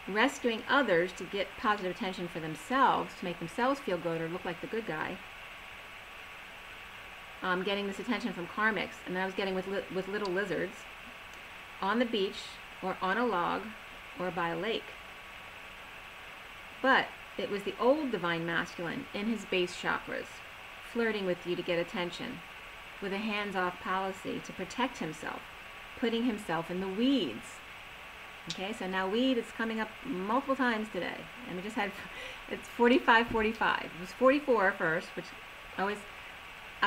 rescuing others to get positive attention for themselves, to make themselves feel good or look like the good guy, getting this attention from karmics, and then I was getting with little lizards on the beach or on a log or by a lake. But it was the old divine masculine in his base chakras, flirting with you to get attention, with a hands-off policy to protect himself, putting himself in the weeds. Okay, so now weed is coming up multiple times today. And we just had, it's 45, 45. It was 44 first, which I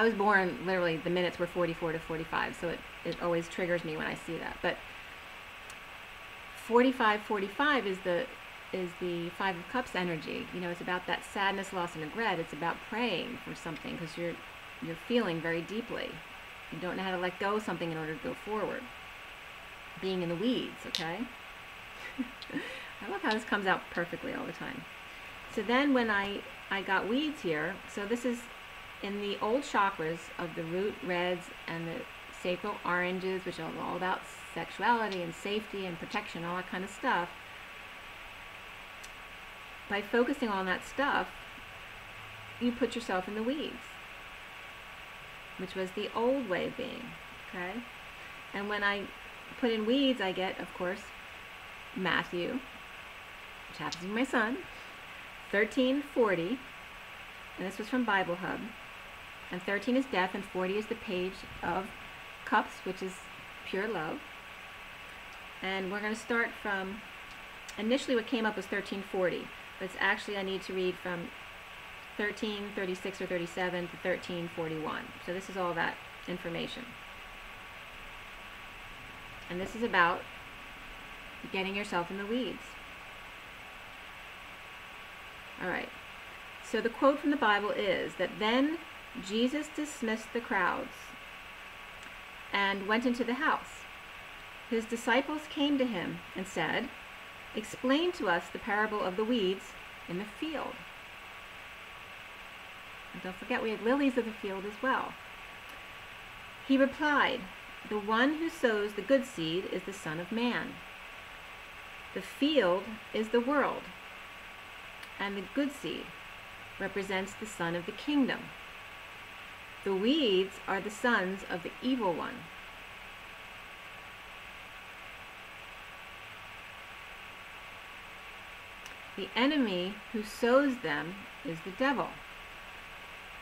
was born, literally, the minutes were 44 to 45, so it always triggers me when I see that. But 45, 45 is the Five of Cups energy. You know, it's about that sadness, loss, and regret. It's about praying for something because you're feeling very deeply. You don't know how to let go of something in order to go forward. Being in the weeds, okay? I love how this comes out perfectly all the time. So then when I got weeds here, so this is in the old chakras of the root reds and the sacral oranges, which are all about sexuality and safety and protection, all that kind of stuff. By focusing on that stuff, you put yourself in the weeds, which was the old way of being, okay? And when I put in weeds, I get, of course, Matthew, which happens to be my son, 13:40, and this was from Bible Hub, and 13 is death, and 40 is the page of cups, which is pure love. And we're going to start from, initially what came up was 13:40, but it's actually, I need to read from 13:36 or 37 to 13:41. So this is all that information. And this is about getting yourself in the weeds. All right. So the quote from the Bible is that then Jesus dismissed the crowds and went into the house. His disciples came to him and said, "Explain to us the parable of the weeds in the field." And don't forget, we have lilies of the field as well. He replied, "The one who sows the good seed is the Son of Man. The field is the world, and the good seed represents the Son of the Kingdom. The weeds are the sons of the evil one." The enemy who sows them is the devil.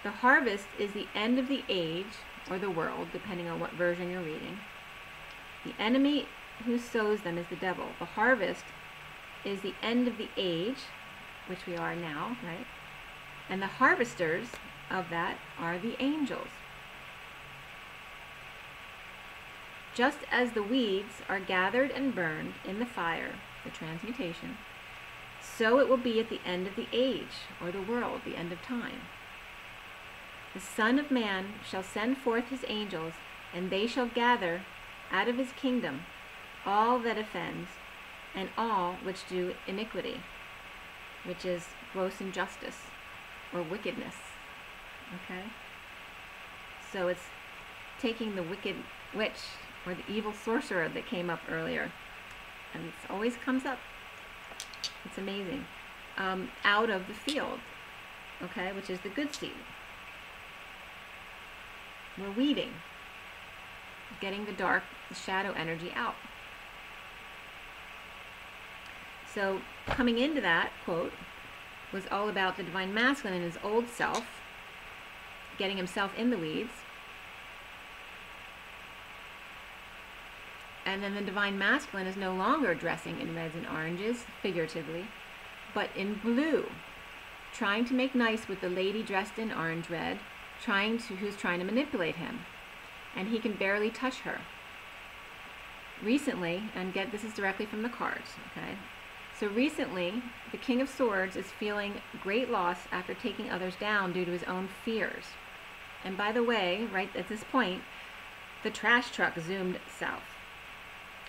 The harvest is the end of the age, or the world, depending on what version you're reading. The enemy who sows them is the devil. The harvest is the end of the age, which we are now, right? And the harvesters of that are the angels. Just as the weeds are gathered and burned in the fire, the transmutation, so it will be at the end of the age, or the world, the end of time. The Son of Man shall send forth his angels, and they shall gather out of his kingdom all that offends, and all which do iniquity, which is gross injustice or wickedness. Okay? So it's taking the wicked witch or the evil sorcerer that came up earlier, and it always comes up. It's amazing. Out of the field, okay, which is the good seed. We're weeding, getting the dark, the shadow energy out. So coming into that quote was all about the divine masculine and his old self, getting himself in the weeds. And then the divine masculine is no longer dressing in reds and oranges, figuratively, but in blue, trying to make nice with the lady dressed in orange red, who's trying to manipulate him, and he can barely touch her. Recently, and this is directly from the cards, okay? So recently, the King of Swords is feeling great loss after taking others down due to his own fears. And by the way, right at this point, the trash truck zoomed south.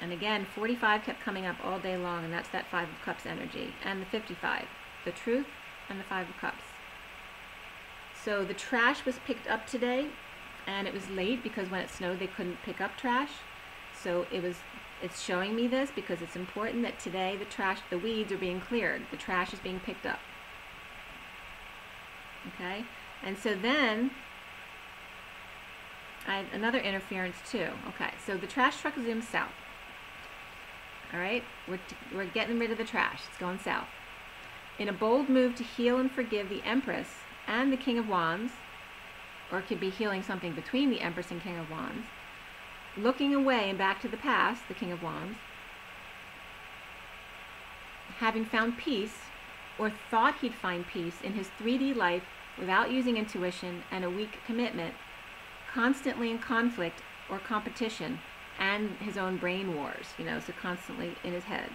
And again, 45 kept coming up all day long, and that's that Five of Cups energy. And the 55, the truth and the Five of Cups. So the trash was picked up today, and it was late because when it snowed they couldn't pick up trash. So it's showing me this because it's important that today the weeds are being cleared. The trash is being picked up. Okay? And so then I have another interference too. Okay, so the trash truck zooms south. All right, we're getting rid of the trash. It's going south. In a bold move to heal and forgive the Empress and the King of Wands, or it could be healing something between the Empress and King of Wands, looking away and back to the past, the King of Wands, having found peace, or thought he'd find peace in his 3D life without using intuition and a weak commitment, constantly in conflict or competition, and his own brain wars, you know, so constantly in his head,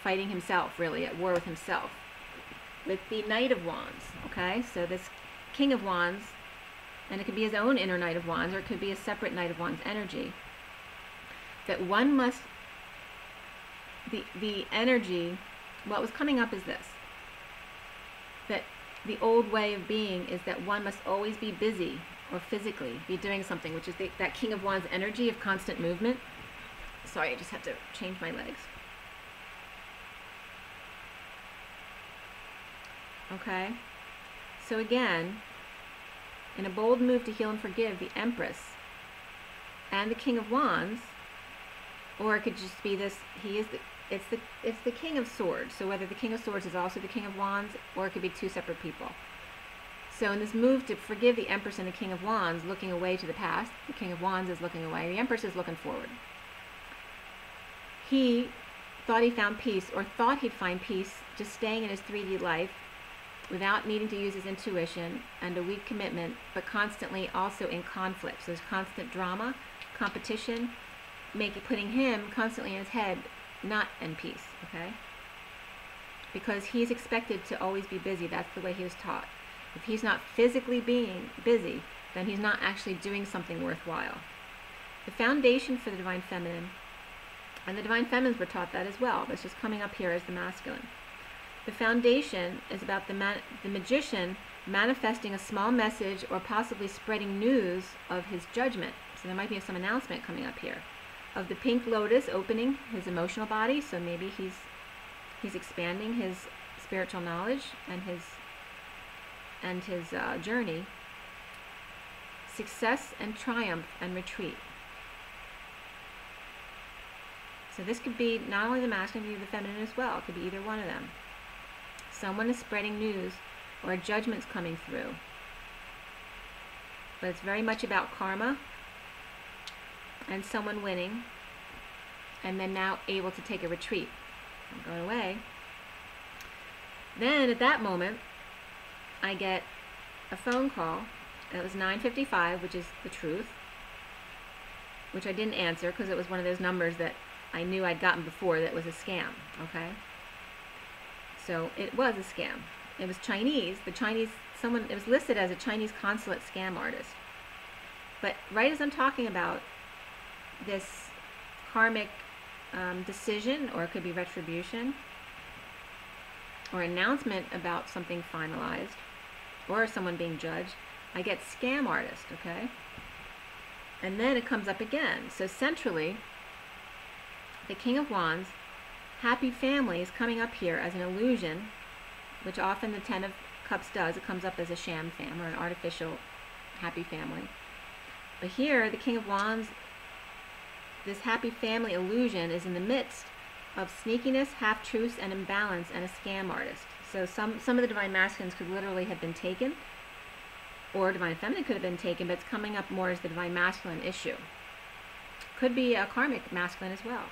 fighting himself, really, at war with himself. With the Knight of Wands, okay, so this King of Wands, and it could be his own inner Knight of Wands, or it could be a separate Knight of Wands energy, that one must, the energy, what was coming up is this, that the old way of being is that one must always be busy, or physically be doing something, which is that King of Wands energy of constant movement. Sorry, I just have to change my legs. Okay, so again, in a bold move to heal and forgive the Empress and the King of Wands, or it could just be this, it's the King of Swords, so whether the King of Swords is also the King of Wands, or it could be two separate people. So in this move to forgive the Empress and the King of Wands, looking away to the past, the King of Wands is looking away, the Empress is looking forward. He thought he found peace, or thought he'd find peace, just staying in his 3D life without needing to use his intuition and a weak commitment, but constantly also in conflict. So there's constant drama, competition, putting him constantly in his head, not in peace, okay? Because he's expected to always be busy. That's the way he was taught. If he's not physically being busy, then he's not actually doing something worthwhile. The foundation for the Divine Feminine, and the Divine Feminines were taught that as well, but it's just coming up here as the masculine. The foundation is about the magician manifesting a small message or possibly spreading news of his judgment. So there might be some announcement coming up here of the pink lotus opening his emotional body. So maybe he's expanding his spiritual knowledge and his journey. Success and triumph and retreat. So this could be not only the masculine, it could be the feminine as well. It could be either one of them. Someone is spreading news, or a judgment's coming through. But it's very much about karma and someone winning, and then now able to take a retreat. I'm going away. Then at that moment, I get a phone call. It was 9:55, which is the truth, which I didn't answer because it was one of those numbers that I knew I'd gotten before that was a scam, okay? So it was a scam. It was Chinese. It was listed as a Chinese consulate scam artist. But right as I'm talking about this karmic decision, or it could be retribution, or announcement about something finalized, or someone being judged, I get scam artist, okay? And then it comes up again. So centrally, the King of Wands, happy family, is coming up here as an illusion, which often the Ten of Cups does. It comes up as a sham fam, or an artificial happy family. But here, the King of Wands, this happy family illusion is in the midst of sneakiness, half-truths, and imbalance, and a scam artist. So some of the Divine Masculines could literally have been taken, or Divine Feminine could have been taken, but it's coming up more as the Divine Masculine issue. Could be a karmic masculine as well.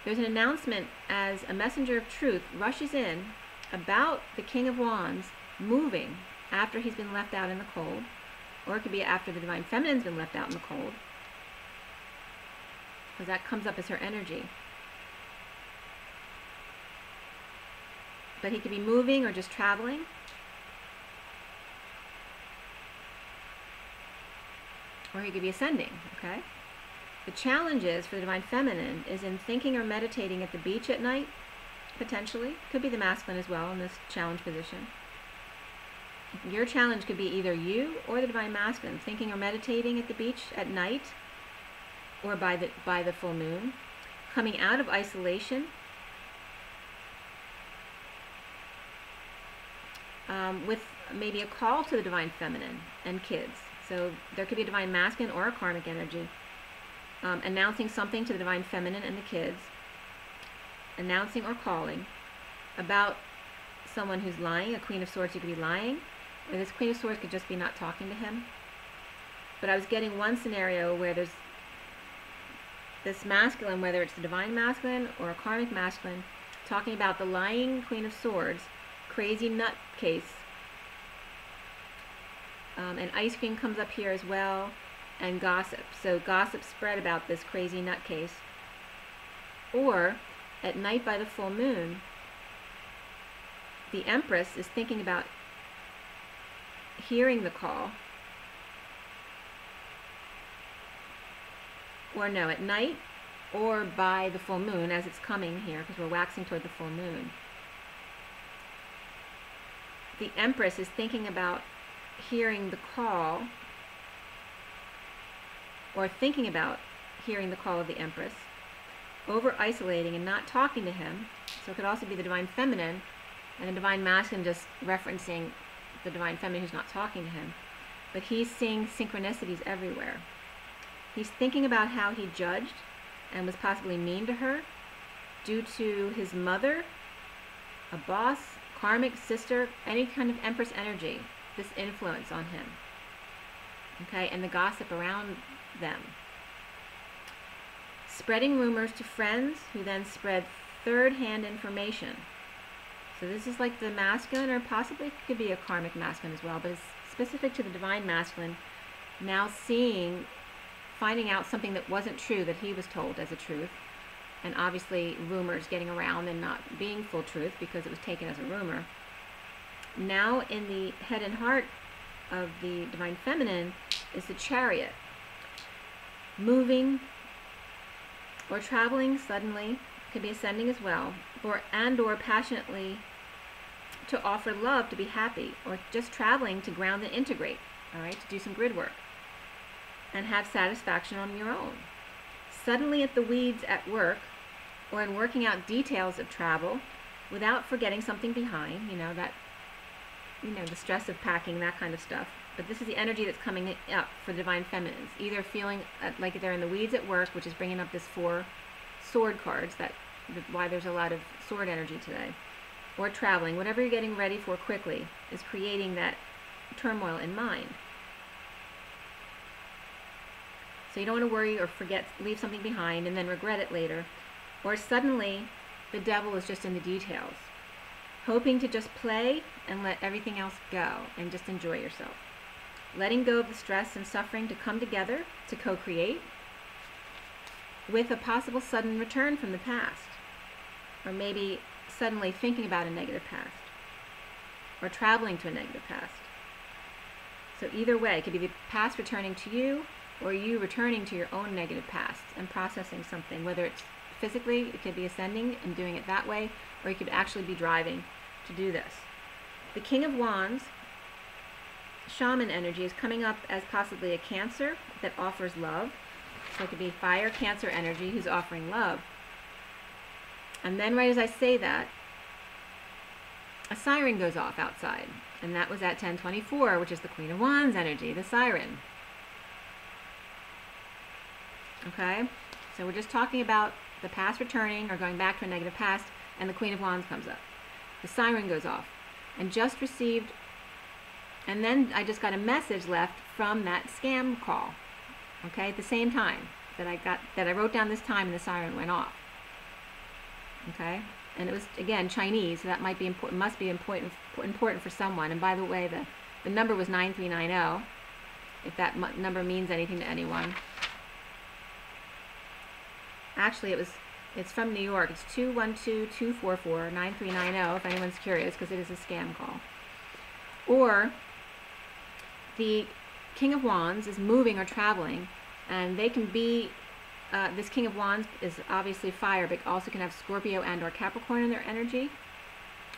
There's an announcement as a messenger of truth rushes in about the King of Wands moving after he's been left out in the cold, or it could be after the Divine Feminine's been left out in the cold, because that comes up as her energy. But he could be moving or just traveling. Or he could be ascending, okay? The challenges for the Divine Feminine is in thinking or meditating at the beach at night, potentially. Could be the masculine as well in this challenge position. Your challenge could be either you or the Divine Masculine, thinking or meditating at the beach at night or by the full moon, coming out of isolation, with maybe a call to the Divine Feminine and kids. So there could be a Divine Masculine or a karmic energy, announcing something to the Divine Feminine and the kids, announcing or calling about someone who's lying. A Queen of Swords, you could be lying, or this Queen of Swords could just be not talking to him. But I was getting one scenario where there's this masculine, whether it's the Divine Masculine or a karmic masculine, talking about the lying Queen of Swords, crazy nutcase. And ice cream comes up here as well, and gossip. So gossip spread about this crazy nutcase. Or at night by the full moon, the Empress is thinking about hearing the call. Or no, at night or by the full moon as it's coming here, because we're waxing toward the full moon. The Empress is thinking about hearing the call, or thinking about hearing the call of the Empress, over isolating and not talking to him. So it could also be the Divine Feminine and the Divine Masculine just referencing the Divine Feminine who's not talking to him. But he's seeing synchronicities everywhere. He's thinking about how he judged and was possibly mean to her due to his mother, a boss, karmic sister, any kind of Empress energy, this influence on him. Okay, and the gossip around them. Spreading rumors to friends who then spread third-hand information. So this is like the masculine, or possibly it could be a karmic masculine as well, but it's specific to the Divine Masculine, now finding out something that wasn't true that he was told as a truth, and obviously rumors getting around and not being full truth because it was taken as a rumor. Now in the head and heart of the Divine Feminine is the Chariot, moving or traveling suddenly, could be ascending as well, or passionately to offer love, to be happy, or just traveling to ground and integrate, all right, to do some grid work and have satisfaction on your own. Suddenly at the weeds at work, or in working out details of travel without forgetting something behind, the stress of packing, that kind of stuff. But this is the energy that's coming up for Divine Feminines, either feeling like they're in the weeds at work, which is bringing up this 4 sword cards, why there's a lot of sword energy today, or traveling. Whatever you're getting ready for quickly is creating that turmoil in mind. So you don't want to worry or forget, leave something behind and then regret it later. Or suddenly the devil is just in the details, hoping to just play and let everything else go and just enjoy yourself. Letting go of the stress and suffering to come together to co-create with a possible sudden return from the past, or maybe suddenly thinking about a negative past, or traveling to a negative past. So either way, it could be the past returning to you, or you returning to your own negative past and processing something, whether it's physically, it could be ascending and doing it that way, or you could actually be driving to do this. The King of Wands, shaman energy, is coming up as possibly a Cancer that offers love. So it could be fire, Cancer energy who's offering love. And then right as I say that, a siren goes off outside. And that was at 10:24, which is the Queen of Wands energy, the siren. Okay? So we're just talking about the past returning or going back to a negative past, and the Queen of Wands comes up. The siren goes off. And just received, and then I just got a message left from that scam call. Okay, at the same time that I wrote down this time and the siren went off. Okay, and it was again Chinese, so that might be important, must be important for someone. And by the way, the number was 9390. If that number means anything to anyone. Actually, it's from New York. It's 212-244-9390. If anyone's curious, because it is a scam call. Or the King of Wands is moving or traveling, and they can be, this King of Wands is obviously fire, but also can have Scorpio and or Capricorn in their energy,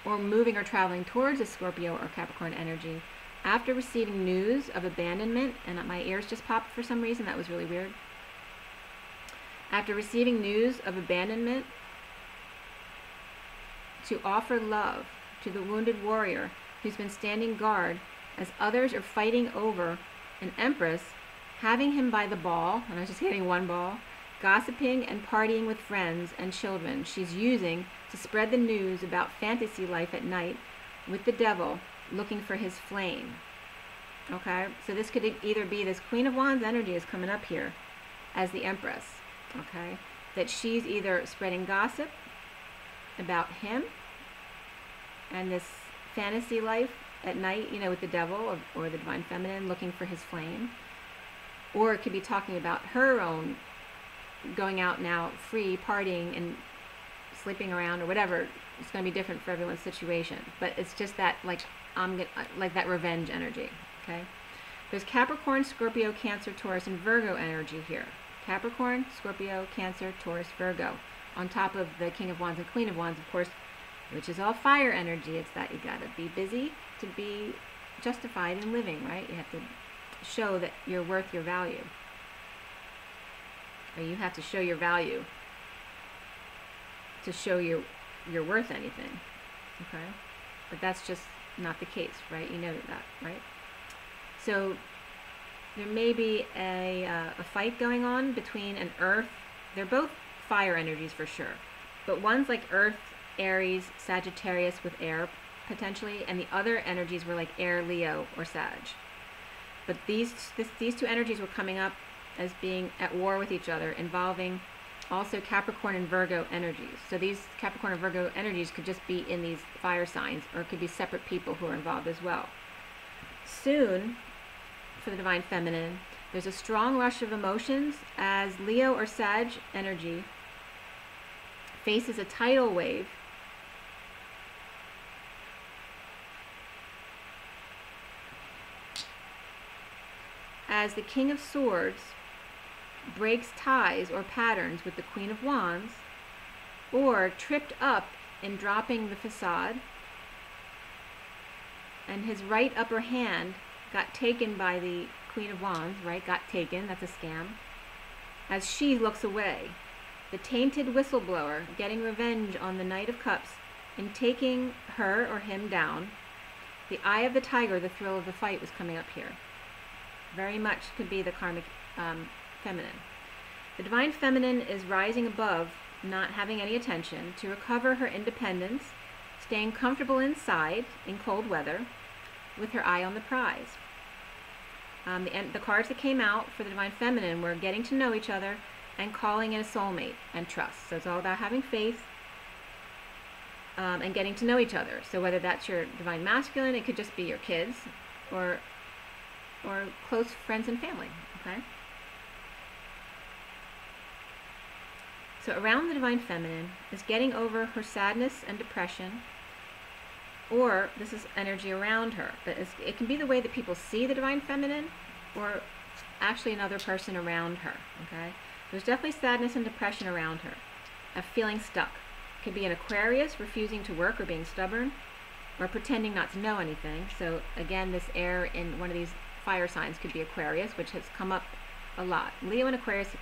or moving or traveling towards a Scorpio or Capricorn energy, After receiving news of abandonment, and my ears just popped for some reason, that was really weird. After receiving news of abandonment, to offer love to the wounded warrior who's been standing guard as others are fighting over an empress, having him by the ball, and I was just getting one ball, gossiping and partying with friends and children she's using to spread the news about fantasy life at night with the devil looking for his flame. Okay, so this could either be this Queen of Wands energy is coming up here as the Empress. Okay, that she's either spreading gossip about him and this fantasy life at night, you know, with the devil or the divine feminine looking for his flame, or it could be talking about her own going out now free, partying and sleeping around or whatever. It's going to be different for everyone's situation, but it's just that like that revenge energy. Okay, there's Capricorn, Scorpio, Cancer, Taurus, and Virgo energy here. Capricorn, Scorpio, Cancer, Taurus, Virgo, on top of the King of Wands and Queen of Wands, of course, which is all fire energy. It's that you got to be busy to be justified in living, right? You have to show that you're worth your value, or you have to show your value to show you're worth anything. Okay, but that's just not the case, right? You know that, right? So there may be a fight going on between an Earth. They're both fire energies for sure, but one's like Earth, Aries, Sagittarius with air potentially, and the other energies were like air, Leo, or Sag. But these two energies were coming up as being at war with each other, involving also Capricorn and Virgo energies. So these Capricorn and Virgo energies could just be in these fire signs, or it could be separate people who are involved as well. Soon, for the divine feminine, there's a strong rush of emotions as Leo or Sag energy faces a tidal wave as the King of Swords breaks ties or patterns with the Queen of Wands, or tripped up in dropping the facade, and his right upper hand got taken by the Queen of Wands, right? Got taken, that's a scam. As she looks away, the tainted whistleblower getting revenge on the Knight of Cups and taking her or him down. The eye of the tiger, the thrill of the fight, was coming up here. Very much could be the karmic feminine. The divine feminine is rising above, not having any attention, to recover her independence, staying comfortable inside in cold weather, with her eye on the prize. The cards that came out for the divine feminine were getting to know each other and calling in a soulmate and trust. So it's all about having faith and getting to know each other. So whether that's your divine masculine, it could just be your kids, or close friends and family. Okay. So around the divine feminine is getting over her sadness and depression, or this is energy around her, but it can be the way that people see the divine feminine, or actually another person around her. Okay, there's definitely sadness and depression around her, of feeling stuck. It could be an Aquarius refusing to work or being stubborn, or pretending not to know anything. So again, this air in one of these fire signs could be Aquarius, which has come up a lot. Leo and Aquarius have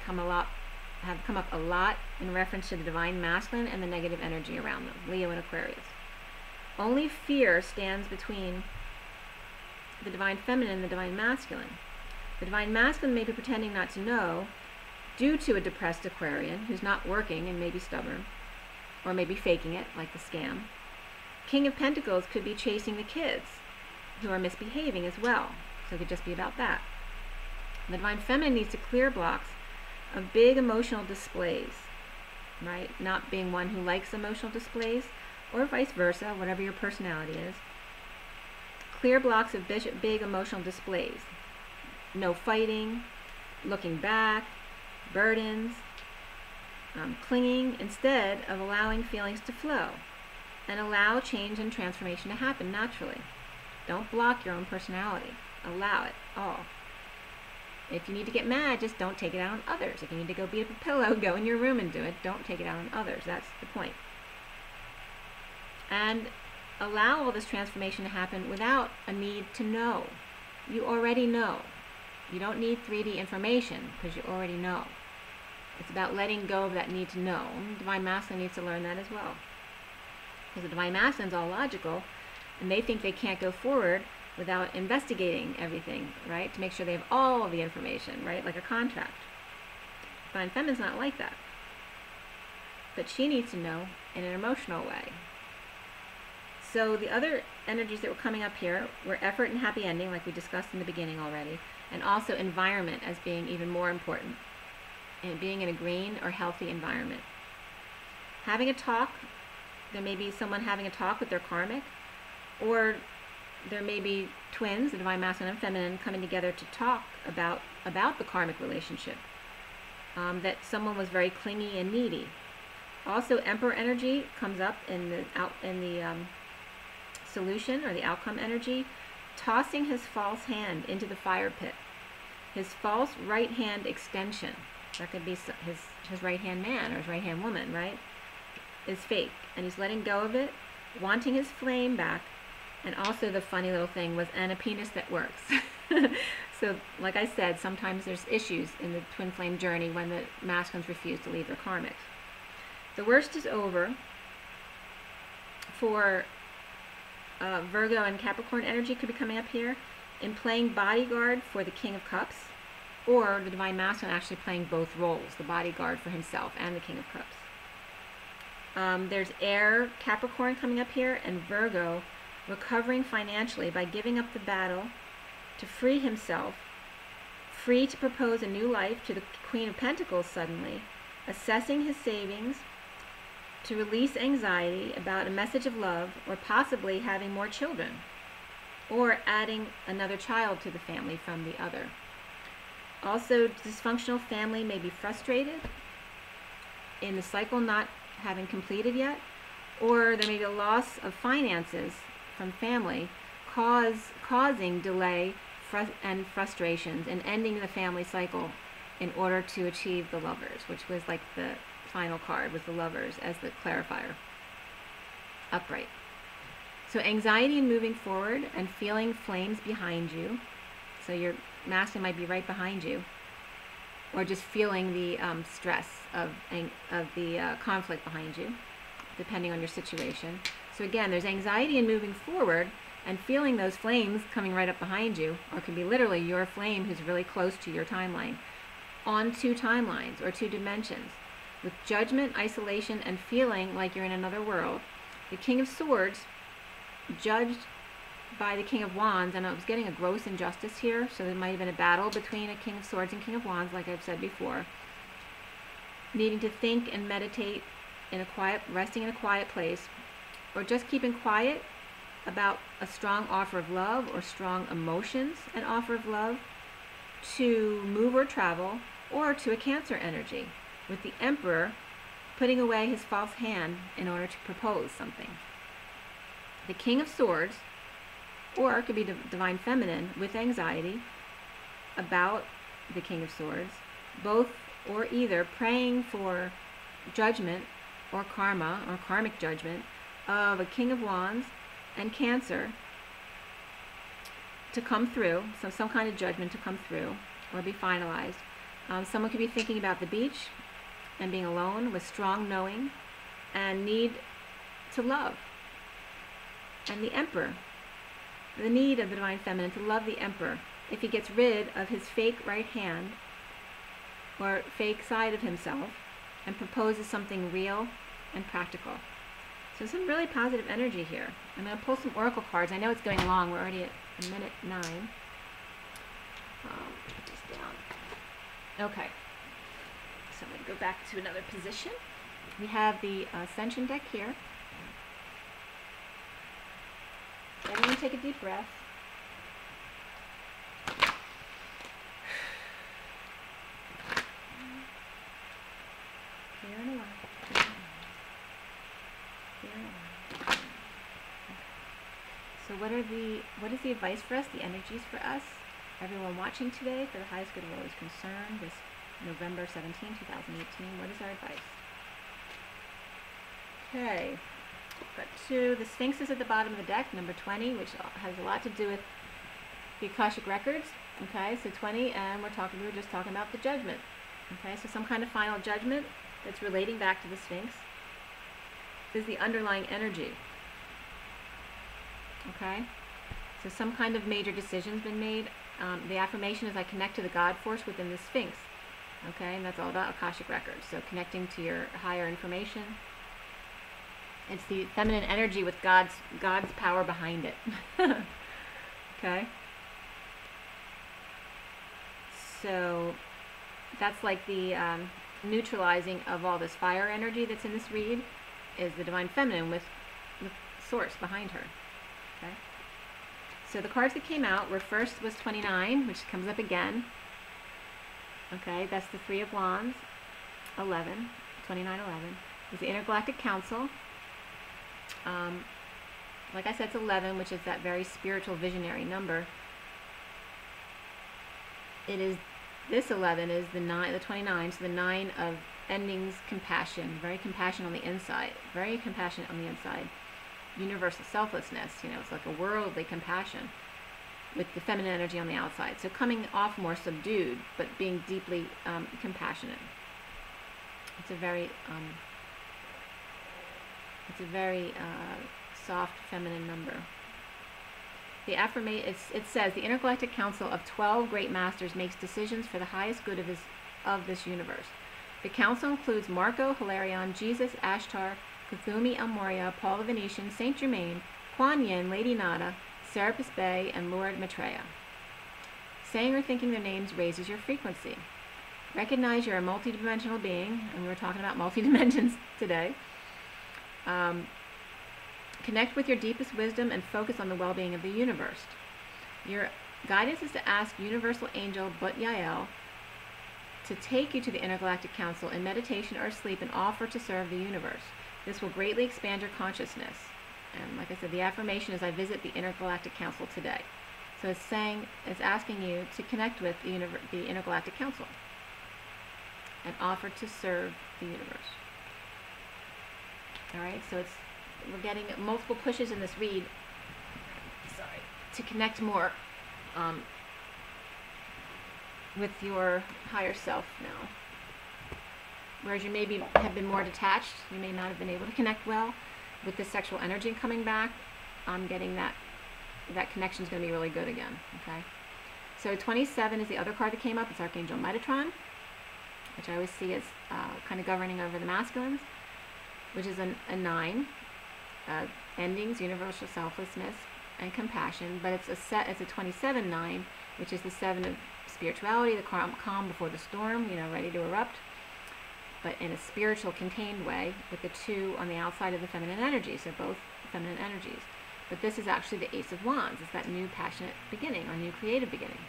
come up a lot in reference to the divine masculine and the negative energy around them. Leo and Aquarius. Only fear stands between the divine feminine and the divine masculine. The divine masculine may be pretending not to know due to a depressed Aquarian who's not working and may be stubborn, or maybe faking it like the scam. King of Pentacles could be chasing the kids who are misbehaving as well. So it could just be about that. The divine feminine needs to clear blocks of big emotional displays, right? Not being one who likes emotional displays, or vice versa, whatever your personality is. Clear blocks of big emotional displays. No fighting, looking back, burdens, clinging, instead of allowing feelings to flow, and allow change and transformation to happen naturally. Don't block your own personality. Allow it all. If you need to get mad, just don't take it out on others. If you need to go beat up a pillow, go in your room and do it. Don't take it out on others. That's the point. And allow all this transformation to happen without a need to know. You already know. You don't need 3D information because you already know. It's about letting go of that need to know. And the Divine Masculine needs to learn that as well. Because the Divine Masculine's all logical, and they think they can't go forward without investigating everything, right? To make sure they have all the information, right? Like a contract. Divine Feminine's not like that. But she needs to know in an emotional way. So the other energies that were coming up here were effort and happy ending, like we discussed in the beginning already, and also environment as being even more important, and being in a green or healthy environment. Having a talk, there may be someone having a talk with their karmic, or there may be twins, the Divine Masculine and Feminine, coming together to talk about the karmic relationship, that someone was very clingy and needy. Also, Emperor energy comes up in the solution or the outcome energy, tossing his false hand into the fire pit. His false right hand extension, that could be his right hand man or his right hand woman, right, is fake, and he's letting go of it, wanting his flame back. And also the funny little thing was, and a penis that works. So, like I said, sometimes there's issues in the twin flame journey when the masculines refuse to leave their karmics. The worst is over for Virgo and Capricorn energy could be coming up here in playing bodyguard for the King of Cups, or the Divine Masculine actually playing both roles, the bodyguard for himself and the King of Cups. There's air Capricorn coming up here, and Virgo recovering financially by giving up the battle to free himself, free to propose a new life to the Queen of Pentacles suddenly, assessing his savings, to release anxiety about a message of love, or possibly having more children, or adding another child to the family from the other. Also, dysfunctional family may be frustrated in the cycle not having completed yet, or there may be a loss of finances from family causing delay and frustrations and ending the family cycle in order to achieve the Lovers, which was like the final card, was the Lovers as the clarifier. Upright. So anxiety in moving forward and feeling flames behind you. So your masculine might be right behind you, or just feeling the stress of the conflict behind you, depending on your situation. So again, there's anxiety in moving forward and feeling those flames coming right up behind you, or it can be literally your flame who's really close to your timeline, on 2 timelines or 2 dimensions, with judgment, isolation, and feeling like you're in another world. The King of Swords, judged by the King of Wands, and I was getting a gross injustice here, so there might have been a battle between a King of Swords and King of Wands, like I've said before, needing to think and meditate in a quiet, resting in a quiet place, or just keeping quiet about a strong offer of love or strong emotions and offer of love to move or travel, or to a Cancer energy, with the Emperor putting away his false hand in order to propose something. The King of Swords, or it could be Divine Feminine with anxiety about the King of Swords, both or either praying for judgment or karma or karmic judgment of a King of Wands and Cancer to come through, so some kind of judgment to come through or be finalized. Someone could be thinking about the beach and being alone with strong knowing and need to love. And the Emperor, the need of the Divine Feminine to love the Emperor if he gets rid of his fake right hand or fake side of himself and proposes something real and practical. So some really positive energy here. I'm going to pull some oracle cards. I know it's going long. We're already at 1:09. Put this down. Okay. So I'm going to go back to another position. We have the Ascension deck here. Everyone take a deep breath. Clear and alive. So what is the advice for us, the energies for us, everyone watching today, for the highest good of all is concerned, this November 17, 2018, what is our advice? Okay, Got 2. The Sphinx is at the bottom of the deck, number 20, which has a lot to do with the Akashic Records. Okay, so 20, and we were just talking about the judgment. Okay, so some kind of final judgment that's relating back to the Sphinx is the underlying energy. Okay, so some kind of major decision's been made. The affirmation is I connect to the God force within the Sphinx. Okay, and that's all about Akashic Records. So connecting to your higher information. It's the feminine energy with God's power behind it. Okay. So that's like the neutralizing of all this fire energy that's in this read is the Divine Feminine with Source behind her. Okay. So the cards that came out were, first was 29, which comes up again. Okay, that's the 3 of Wands. 11, 29, 11 is the Intergalactic Council. Like I said, it's 11, which is that very spiritual visionary number. It is, this 11 is the 29, so the 9 of endings, compassion, very compassionate on the inside, very compassionate on the inside. Universal selflessness, you know, it's like a worldly compassion with the feminine energy on the outside. So coming off more subdued, but being deeply compassionate. It's a very soft feminine number. The affirmation, it says, the Intergalactic Council of 12 Great Masters makes decisions for the highest good of this universe. The council includes Marco, Hilarion, Jesus, Ashtar, Kuthumi, Elmoria, Paul the Venetian, Saint Germain, Kuan Yin, Lady Nada, Serapis Bey, and Lord Maitreya. Saying or thinking their names raises your frequency. Recognize you're a multidimensional being, and we were talking about multi-dimensions today. Connect with your deepest wisdom and focus on the well-being of the universe. Your guidance is to ask Universal Angel But Yael to take you to the Intergalactic Council in meditation or sleep and offer to serve the universe. This will greatly expand your consciousness. And like I said, the affirmation is I visit the Intergalactic Council today. So it's saying, it's asking you to connect with the Intergalactic Council and offer to serve the universe. All right, so we're getting multiple pushes in this read, to connect more with your higher self now. Whereas you maybe have been more detached, you may not have been able to connect well with the sexual energy coming back. I'm getting that connection is going to be really good again. Okay, so 27 is the other card that came up. It's Archangel Metatron, which I always see as kind of governing over the masculines, which is a 9. Endings, universal selflessness, and compassion, but it's a 27-9, which is the 7 of spirituality, the calm before the storm, you know, ready to erupt, but in a spiritual, contained way, with the 2 on the outside of the feminine energy, so both feminine energies. But this is actually the Ace of Wands. It's that new passionate beginning, or new creative beginning.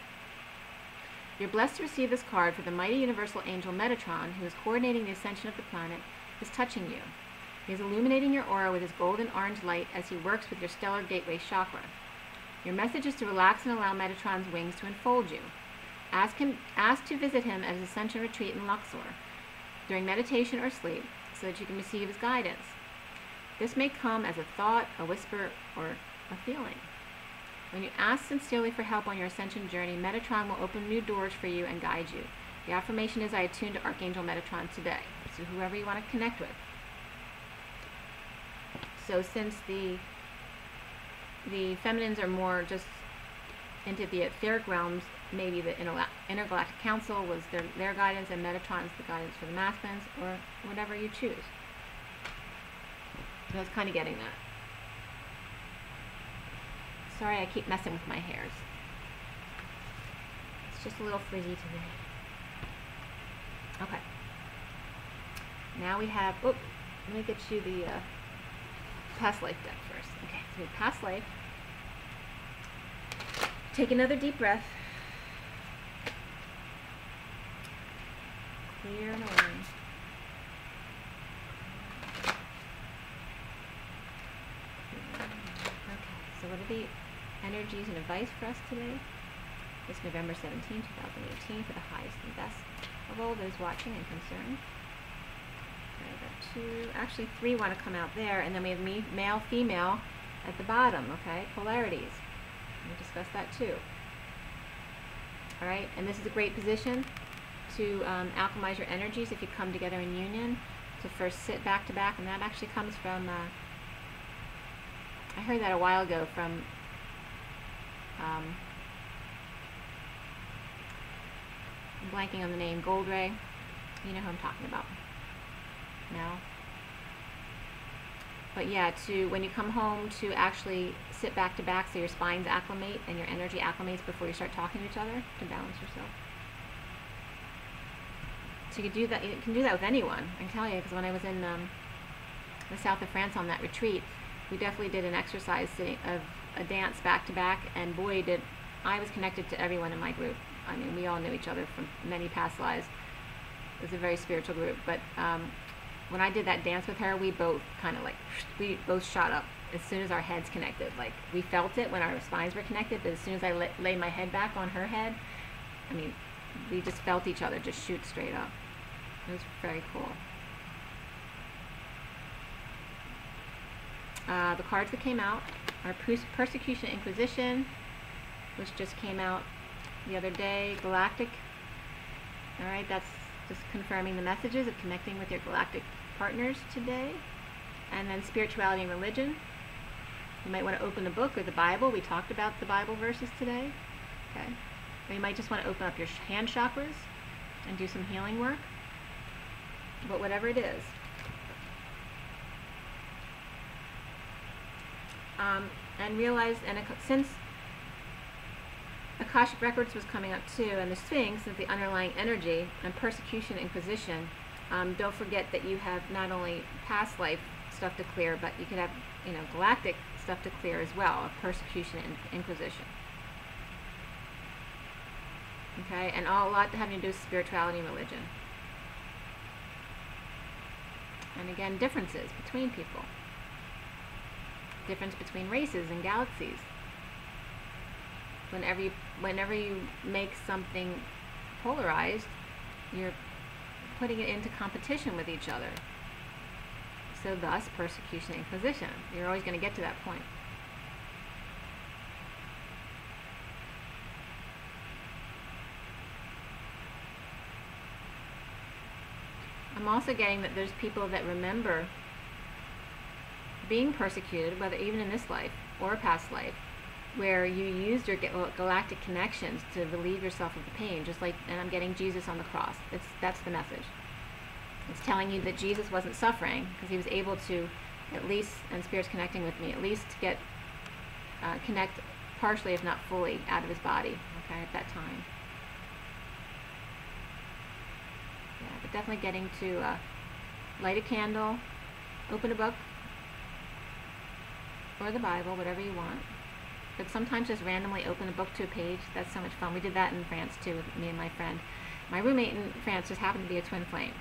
You're blessed to receive this card, for the mighty universal angel Metatron, who is coordinating the ascension of the planet, is touching you. He is illuminating your aura with his golden orange light as he works with your stellar gateway chakra. Your message is to relax and allow Metatron's wings to enfold you. Ask to visit him at his ascension retreat in Luxor during meditation or sleep so that you can receive his guidance. This may come as a thought, a whisper, or a feeling. When you ask sincerely for help on your ascension journey, Metatron will open new doors for you and guide you. The affirmation is I attune to Archangel Metatron today. So whoever you want to connect with. So since the feminines are more just into the etheric realms, maybe the Intergalactic Council was their guidance, and Metatron is the guidance for the masculines, or whatever you choose. So I was kind of getting that. Sorry, I keep messing with my hairs. It's just a little frizzy today. Okay. Now we have, let me get you the past life deck first. Okay, so we have past life. Take another deep breath. Clear and away. Okay, so what are the energies and advice for us today? It's November 17, 2018, for the highest and best of all those watching and concerned. Very good. two, actually three want to come out there, and then we have male, female at the bottom, okay? Polarities. We'll discuss that too. All right, and this is a great position to alchemize your energies if you come together in union, to first sit back to back, and that actually comes from, I heard that a while ago from I'm blanking on the name, Gold Ray. You know who I'm talking about. No? But yeah, when you come home, to actually sit back to back so your spines acclimate and your energy acclimates before you start talking to each other, to balance yourself. So you can do that. You can do that with anyone. I can tell you, because when I was in the south of France on that retreat, we definitely did an exercise of a dance back to back, and boy, did I was connected to everyone in my group. I mean, we all knew each other from many past lives. It was a very spiritual group, but when I did that dance with her, we both kind of we both shot up as soon as our heads connected. Like, we felt it when our spines were connected, but as soon as I lay my head back on her head, I mean, we just felt each other just shoot straight up. It was very cool. The cards that came out are Persecution Inquisition, which just came out the other day. Galactic. All right, that's just confirming the messages of connecting with your galactic partners today. And then Spirituality and Religion. You might want to open the book or the Bible. We talked about the Bible verses today. Okay. Or you might just want to open up your hand chakras and do some healing work. But whatever it is. And realize, and since Akashic Records was coming up too, and the Sphinx is the underlying energy, and Persecution Inquisition, don't forget that you have not only past life stuff to clear, but you could have, galactic stuff to clear as well, of Persecution and Inquisition. Okay, and a lot having to do with spirituality and religion. And again, differences between people. Difference between races and galaxies. Whenever you make something polarized, you're putting it into competition with each other. So thus, Persecution and Inquisition. You're always going to get to that point. I'm also getting that there's people that remember being persecuted, whether even in this life or a past life, where you used your galactic connections to relieve yourself of the pain, just like, and I'm getting Jesus on the cross. That's the message. It's telling you that Jesus wasn't suffering because he was able to, at least, and Spirit's connecting with me, at least get connect partially, if not fully, out of his body. Okay, at that time. Yeah, but definitely getting to light a candle, open a book, or the Bible, whatever you want. But sometimes just randomly open a book to a page. That's so much fun. We did that in France too, with me and my friend. My roommate in France just happened to be a twin flame.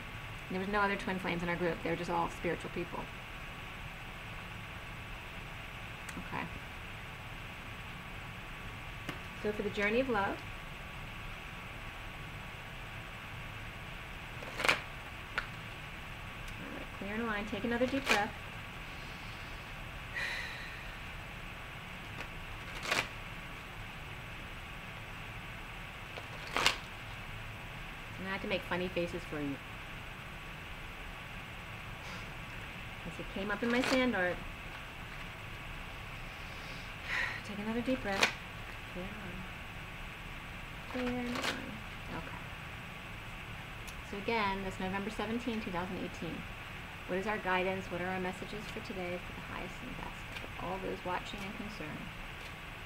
There was no other twin flames in our group. They were just all spiritual people. Okay. So for the journey of love, all right, clear and align. Take another deep breath. And I had to make funny faces for you. As it came up in my sand art. Take another deep breath. Clear and align. Okay. So again, this November 17, 2018. What is our guidance? What are our messages for today for the highest and best? For all those watching and concerned.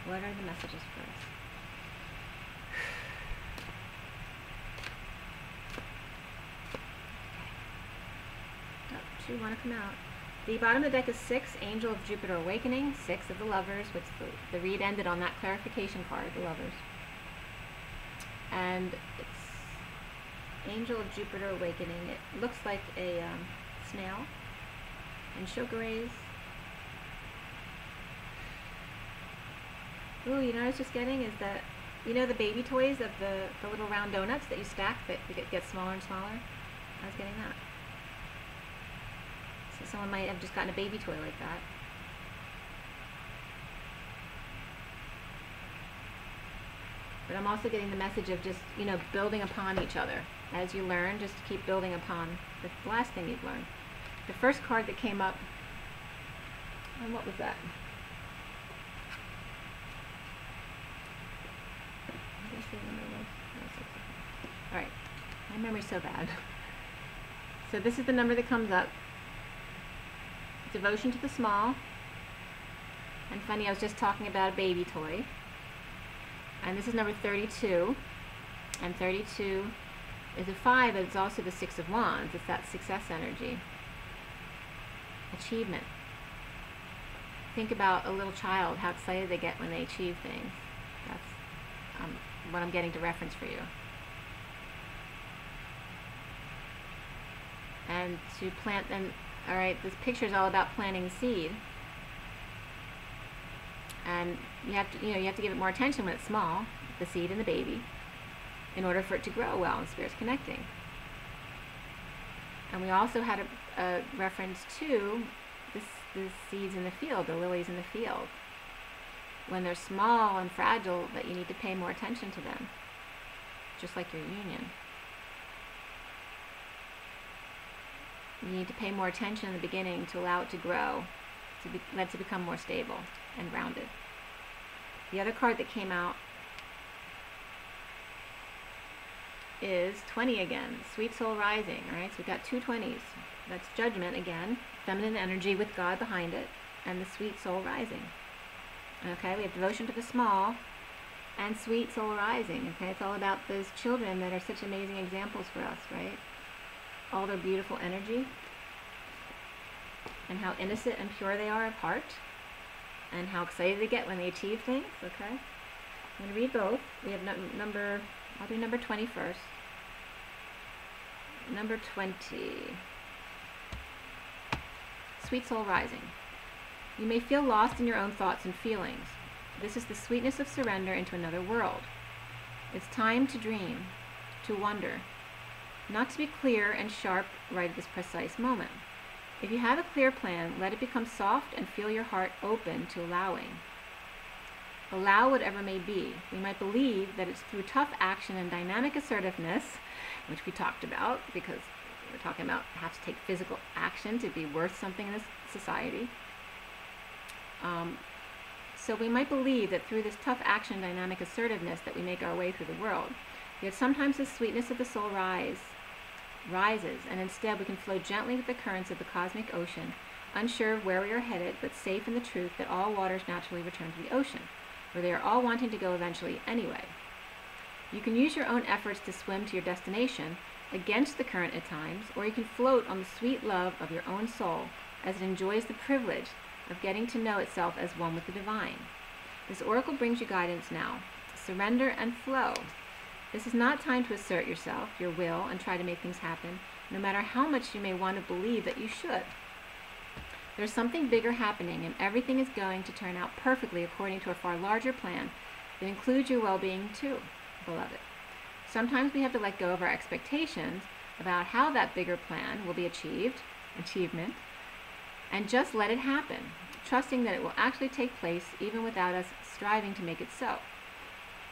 What are the messages for us? You want to come out. The bottom of the deck is 6, Angel of Jupiter Awakening, 6 of the Lovers, which the read ended on that clarification card, the Lovers. And it's Angel of Jupiter Awakening. It looks like a snail. And Shoka rays. Ooh, you know what I was just getting is that, you know the baby toys of the little round donuts that you stack that get smaller and smaller? I was getting that. someone might have just gotten a baby toy like that. But I'm also getting the message of just, you know, building upon each other. As you learn, just keep building upon the last thing you've learned. The first card that came up, and what was that? Alright, my memory's so bad. So this is the number that comes up. Devotion to the small. And funny, I was just talking about a baby toy. And this is number 32. And 32 is a 5, but it's also the 6 of Wands. It's that success energy. Achievement. Think about a little child, how excited they get when they achieve things. That's what I'm getting to reference for you. And to plant them, alright, this picture is all about planting the seed. And you have to, you know, you have to give it more attention when it's small, the seed and the baby, in order for it to grow well and spirit's connecting. And we also had a reference to the seeds in the field, the lilies in the field. When they're small and fragile, that you need to pay more attention to them, just like your union. You need to pay more attention in the beginning to allow it to grow, let it become more stable and rounded. The other card that came out is 20 again, Sweet Soul Rising. Alright, so we've got two 20s. That's Judgment again, feminine energy with God behind it, and the Sweet Soul Rising. Okay, we have Devotion to the Small and Sweet Soul Rising. Okay, it's all about those children that are such amazing examples for us, right? All their beautiful energy and how innocent and pure they are of heart and how excited they get when they achieve things. Okay, I'm going to read both. We have I'll do number 20 first. Number 20. Sweet Soul Rising. You may feel lost in your own thoughts and feelings. This is the sweetness of surrender into another world. It's time to dream, to wonder, not to be clear and sharp right at this precise moment. If you have a clear plan, let it become soft and feel your heart open to allowing. Allow whatever may be. We might believe that it's through tough action and dynamic assertiveness, which we talked about, because we're talking about have to take physical action to be worth something in this society. So we might believe that through this tough action and dynamic assertiveness that we make our way through the world. Yet sometimes the sweetness of the soul rises, and instead we can flow gently with the currents of the cosmic ocean, unsure of where we are headed, but safe in the truth that all waters naturally return to the ocean, where they are all wanting to go eventually anyway. You can use your own efforts to swim to your destination against the current at times, or you can float on the sweet love of your own soul as it enjoys the privilege of getting to know itself as one with the divine. This oracle brings you guidance now. Surrender and flow. This is not time to assert yourself, your will, and try to make things happen, no matter how much you may want to believe that you should. There's something bigger happening, and everything is going to turn out perfectly according to a far larger plan that includes your well-being too, beloved. Sometimes we have to let go of our expectations about how that bigger plan will be achievement, and just let it happen, trusting that it will actually take place even without us striving to make it so.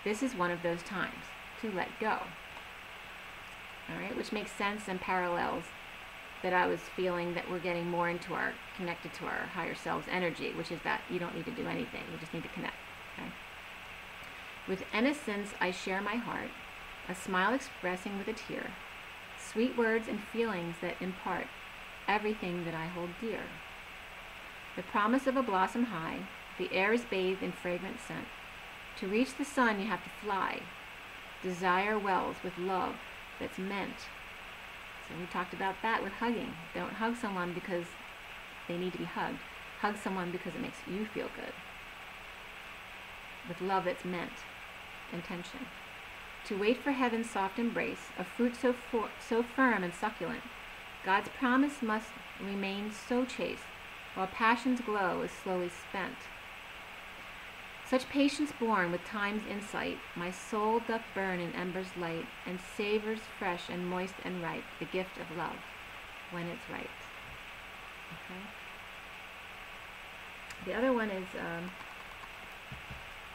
This is one of those times to let go. All right, which makes sense and parallels that I was feeling that we're getting more into our, connected to our higher selves energy, which is that you don't need to do anything, you just need to connect. Okay? With innocence I share my heart, a smile expressing with a tear, sweet words and feelings that impart everything that I hold dear. The promise of a blossom high, the air is bathed in fragrant scent. To reach the sun you have to fly. Desire wells with love that's meant. So we talked about that with hugging. Don't hug someone because they need to be hugged. Hug someone because it makes you feel good. With love that's meant. Intention. To wait for heaven's soft embrace, a fruit so firm and succulent. God's promise must remain so chaste, while passion's glow is slowly spent. Such patience born with time's insight, my soul doth burn in embers light, and savors fresh and moist and ripe the gift of love, when it's right. Okay. The other one is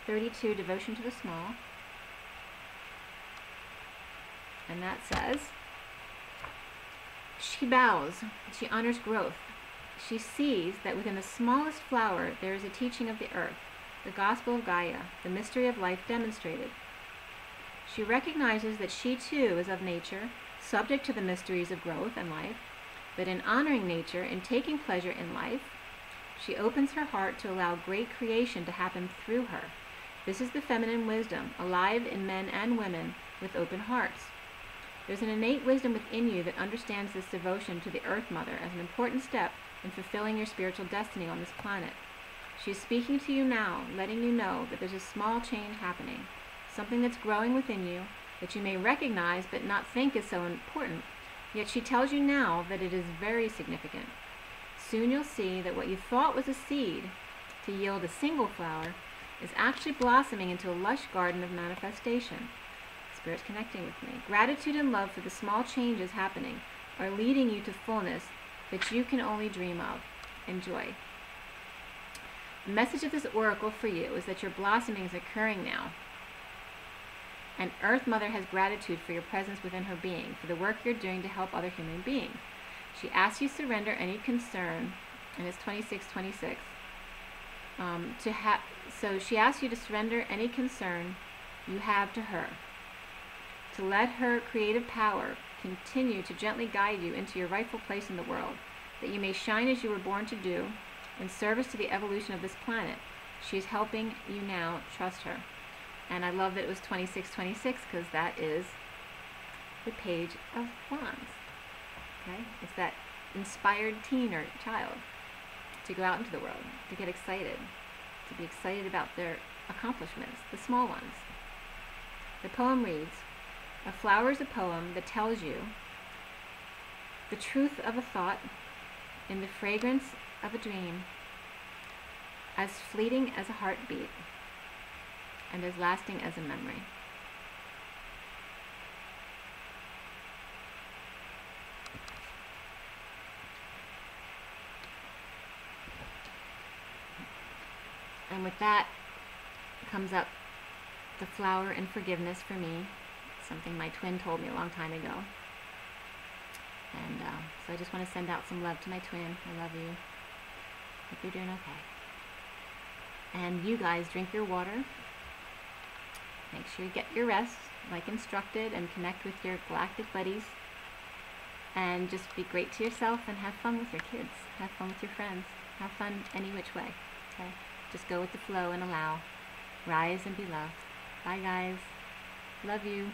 32, Devotion to the Small. And that says, she bows, she honors growth. She sees that within the smallest flower there is a teaching of the earth, the gospel of Gaia, the mystery of life demonstrated. She recognizes that she too is of nature, subject to the mysteries of growth and life, but in honoring nature and taking pleasure in life, she opens her heart to allow great creation to happen through her. This is the feminine wisdom, alive in men and women with open hearts. There's an innate wisdom within you that understands this devotion to the Earth Mother as an important step in fulfilling your spiritual destiny on this planet. She is speaking to you now, letting you know that there's a small change happening, something that's growing within you that you may recognize but not think is so important, yet she tells you now that it is very significant. Soon you'll see that what you thought was a seed to yield a single flower is actually blossoming into a lush garden of manifestation. Spirit's connecting with me. Gratitude and love for the small changes happening are leading you to fullness that you can only dream of. Enjoy. The message of this oracle for you is that your blossoming is occurring now. And Earth Mother has gratitude for your presence within her being, for the work you're doing to help other human beings. She asks you to surrender any concern, and it's 2626. So she asks you to surrender any concern you have to her, to let her creative power continue to gently guide you into your rightful place in the world, that you may shine as you were born to do, in service to the evolution of this planet. She is helping you now. Trust her. And I love that it was 2626 because that is the Page of Wands. Okay? It's that inspired teen or child to go out into the world, to get excited, to be excited about their accomplishments, the small ones. The poem reads, a flower is a poem that tells you the truth of a thought in the fragrance of a dream, as fleeting as a heartbeat and as lasting as a memory. And with that comes up the flower and forgiveness for me, something my twin told me a long time ago. And so I just want to send out some love to my twin. I love you. Hope you're doing okay. And you guys, drink your water. Make sure you get your rest, like instructed, and connect with your galactic buddies. And just be great to yourself and have fun with your kids. Have fun with your friends. Have fun any which way. Okay? Just go with the flow and allow. Rise and be loved. Bye, guys. Love you.